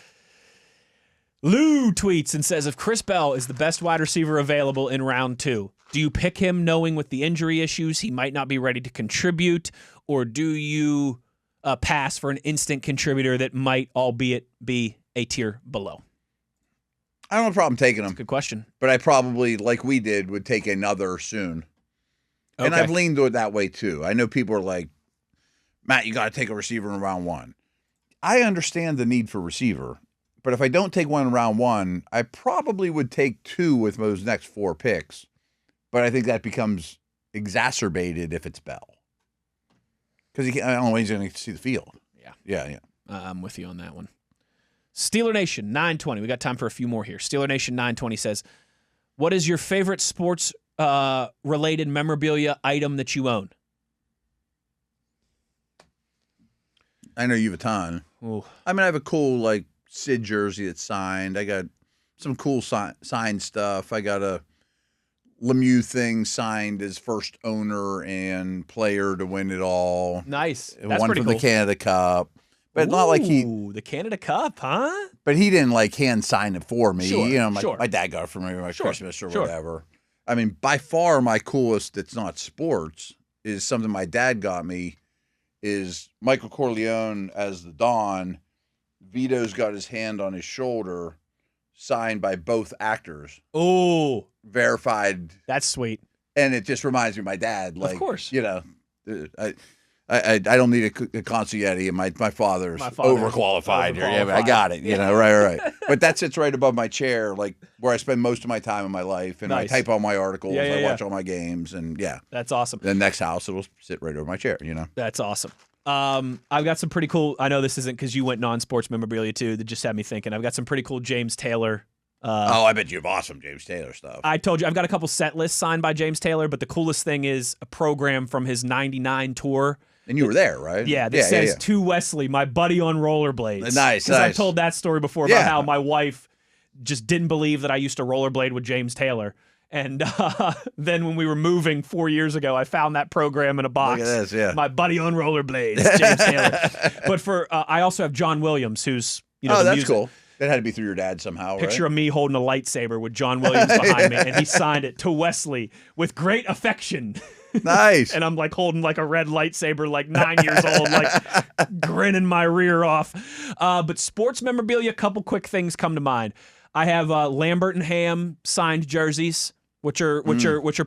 Lou tweets and says, if Chris Bell is the best wide receiver available in round 2, do you pick him knowing with the injury issues he might not be ready to contribute, or do you pass for an instant contributor that might, albeit, be a tier below? I don't have a problem taking him. Good question. But I probably, like we did, would take another soon. Okay. And I've leaned to it that way too. I know people are like, Matt, you got to take a receiver in round 1. I understand the need for receiver, but if I don't take one in round 1, I probably would take 2 with those next 4 picks. But I think that becomes exacerbated if it's Bell. Because I don't know when he's going to see the field. Yeah. I'm with you on that one. Steeler Nation 920. We got time for a few more here. Steeler Nation 920 says, what is your favorite sports related memorabilia item that you own? I know you have a ton. Ooh. I mean, I have a cool like Sid jersey that's signed. I got some cool signed stuff. I got a Lemieux thing signed as first owner and player to win it all. Nice. That's one pretty from cool. the Canada Cup. But not like the Canada Cup, huh? But he didn't like hand sign it for me. Sure, My dad got it for me for Christmas or sure. whatever. I mean, by far my coolest that's not sports is something my dad got me is Michael Corleone as the Don. Vito's got his hand on his shoulder, signed by both actors. Oh, verified. That's sweet. And it just reminds me of my dad. Like, of course. I don't need a consigliere, and my father's overqualified here. Yeah, I got it. Right. But that sits right above my chair, like where I spend most of my time in my life, and nice. I type all my articles, I watch yeah. all my games, and that's awesome. The next house, it'll sit right over my chair. That's awesome. I've got some pretty cool. I know this isn't because you went non-sports memorabilia too. That just had me thinking. I've got some pretty cool James Taylor. I bet you have awesome James Taylor stuff. I told you I've got a couple set lists signed by James Taylor, but the coolest thing is a program from his '99 tour. And you were there, right? Yeah, that says to Wesley, my buddy on rollerblades. Nice. Because I've told that story before about how my wife just didn't believe that I used to rollerblade with James Taylor. And then when we were moving 4 years ago, I found that program in a box. Look at this, My buddy on rollerblades, James Taylor. But for I also have John Williams, who's the that's music. cool. That had to be through your dad somehow, Picture right? of me holding a lightsaber with John Williams behind me, and he signed it to Wesley with great affection. Nice. And I'm like holding like a red lightsaber, like 9 years old, like grinning my rear off. But sports memorabilia, a couple quick things come to mind. I have Lambert and Ham signed jerseys, which are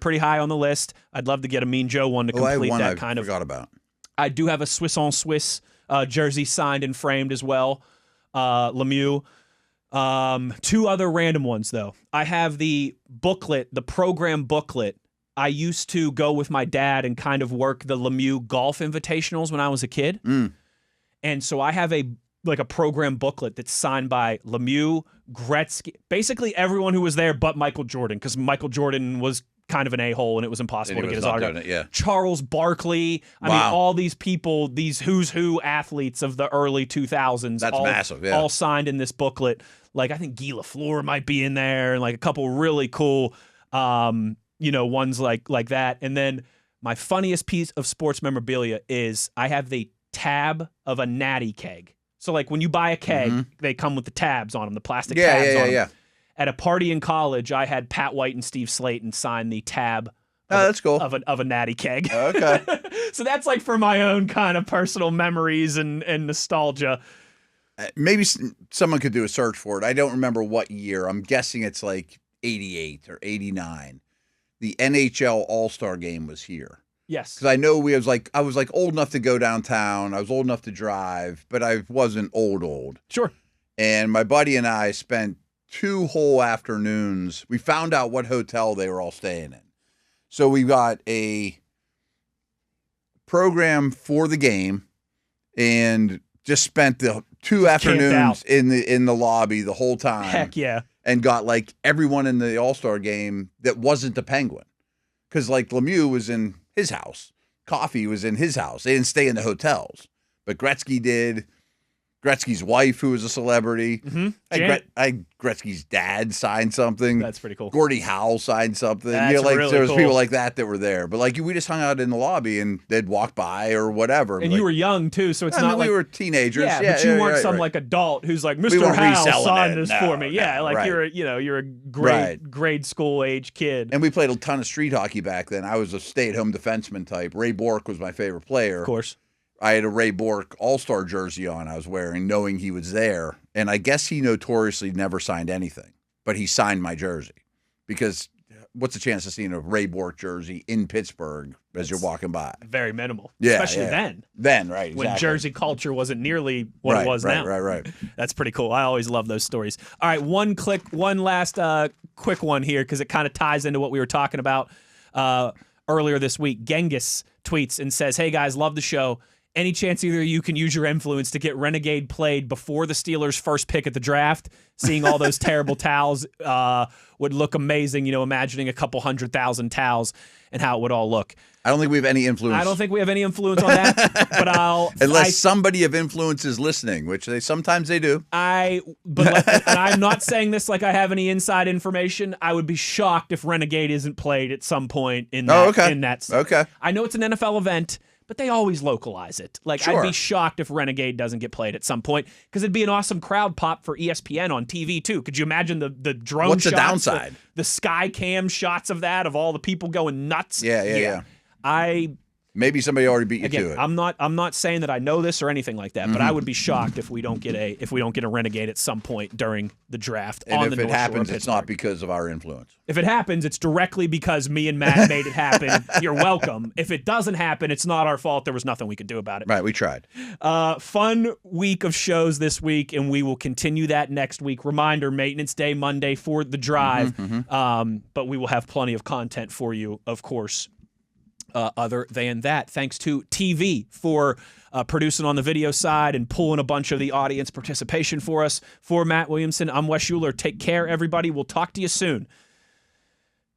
pretty high on the list. I'd love to get a Mean Joe one to complete that kind of. Forgot about. I do have a Swiss on Swiss jersey signed and framed as well. Lemieux. 2 other random ones though. I have the booklet, the program booklet. I used to go with my dad and kind of work the Lemieux golf invitationals when I was a kid. And so I have a like a program booklet that's signed by Lemieux, Gretzky, basically everyone who was there but Michael Jordan, because Michael Jordan was kind of an a-hole and it was impossible to get his autograph. Charles Barkley. I mean, all these people, these who's who athletes of the early 2000s. That's massive, yeah. All signed in this booklet. Like, I think Guy Lafleur might be in there, and like a couple really cool, ones like that. And then my funniest piece of sports memorabilia is I have the tab of a natty keg. So, like, when you buy a keg, they come with the tabs on them, the plastic tabs on them. Yeah. At a party in college, I had Pat White and Steve Slayton sign the tab that's cool. of a natty keg. Okay. So that's, like, for my own kind of personal memories and nostalgia. Maybe someone could do a search for it. I don't remember what year. I'm guessing it's, like, 88 or 89. The NHL All-Star Game was here. Yes. Because I know I was old enough to go downtown. I was old enough to drive, but I wasn't old. Sure. And my buddy and I spent 2 whole afternoons. We found out what hotel they were all staying in. So we got a program for the game and just spent the 2 afternoons in the lobby the whole time. Heck yeah. And got like everyone in the All-Star game that wasn't the Penguin. Because like Lemieux was in his house. Coffee was in his house. They didn't stay in the hotels. But Gretzky did. Gretzky's wife, who was a celebrity. Gretzky's dad signed something. That's pretty cool. Gordie Howe signed something. That's really there was cool. people like that were there. But like we just hung out in the lobby and they'd walk by or whatever. And you were young too, so it's not like we were teenagers. Yeah, but you weren't some like adult who's like, Mr. Howe signed this for me. Yeah, like you're a grade school age kid. And we played a ton of street hockey back then. I was a stay-at-home defenseman type. Ray Bourque was my favorite player. Of course. I had a Ray Bourque All-Star jersey on I was wearing, knowing he was there. And I guess he notoriously never signed anything, but he signed my jersey. Because what's the chance of seeing a Ray Bourque jersey in Pittsburgh as you're walking by? Very minimal. Yeah, especially then. Then, right, exactly. When jersey culture wasn't nearly what it was now. Right. That's pretty cool. I always love those stories. All right, one last quick one here because it kind of ties into what we were talking about earlier this week. Genghis tweets and says, "Hey, guys, love the show. Any chance either of you can use your influence to get Renegade played before the Steelers' first pick at the draft? Seeing all those terrible towels would look amazing, imagining a couple 100,000 towels and how it would all look." I don't think we have any influence. I don't think we have any influence on that, but unless somebody of influence is listening, which sometimes they do. And I'm not saying this like I have any inside information. I would be shocked if Renegade isn't played at some point in that. Okay. I know it's an NFL event, but they always localize it. Like, sure. I'd be shocked if Renegade doesn't get played at some point because it'd be an awesome crowd pop for ESPN on TV, too. Could you imagine the drone What's shots? The downside? The sky cam shots of that, of all the people going nuts? Yeah. Maybe somebody already beat you to it. I'm not saying that I know this or anything like that, but I would be shocked if we don't get a Renegade at some point during the draft. And if it happens, it's not because of our influence. If it happens, it's directly because me and Matt made it happen. You're welcome. If it doesn't happen, it's not our fault. There was nothing we could do about it. Right, we tried. Fun week of shows this week, and we will continue that next week. Reminder, Maintenance Day Monday for the drive. But we will have plenty of content for you, of course. Other than that, thanks to TV for producing on the video side and pulling a bunch of the audience participation for us. For Matt Williamson, I'm Wes Uhler. Take care, everybody. We'll talk to you soon.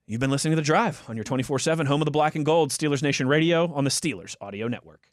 You've been listening to The Drive on your 24/7 home of the black and gold, Steelers Nation Radio on the Steelers Audio Network.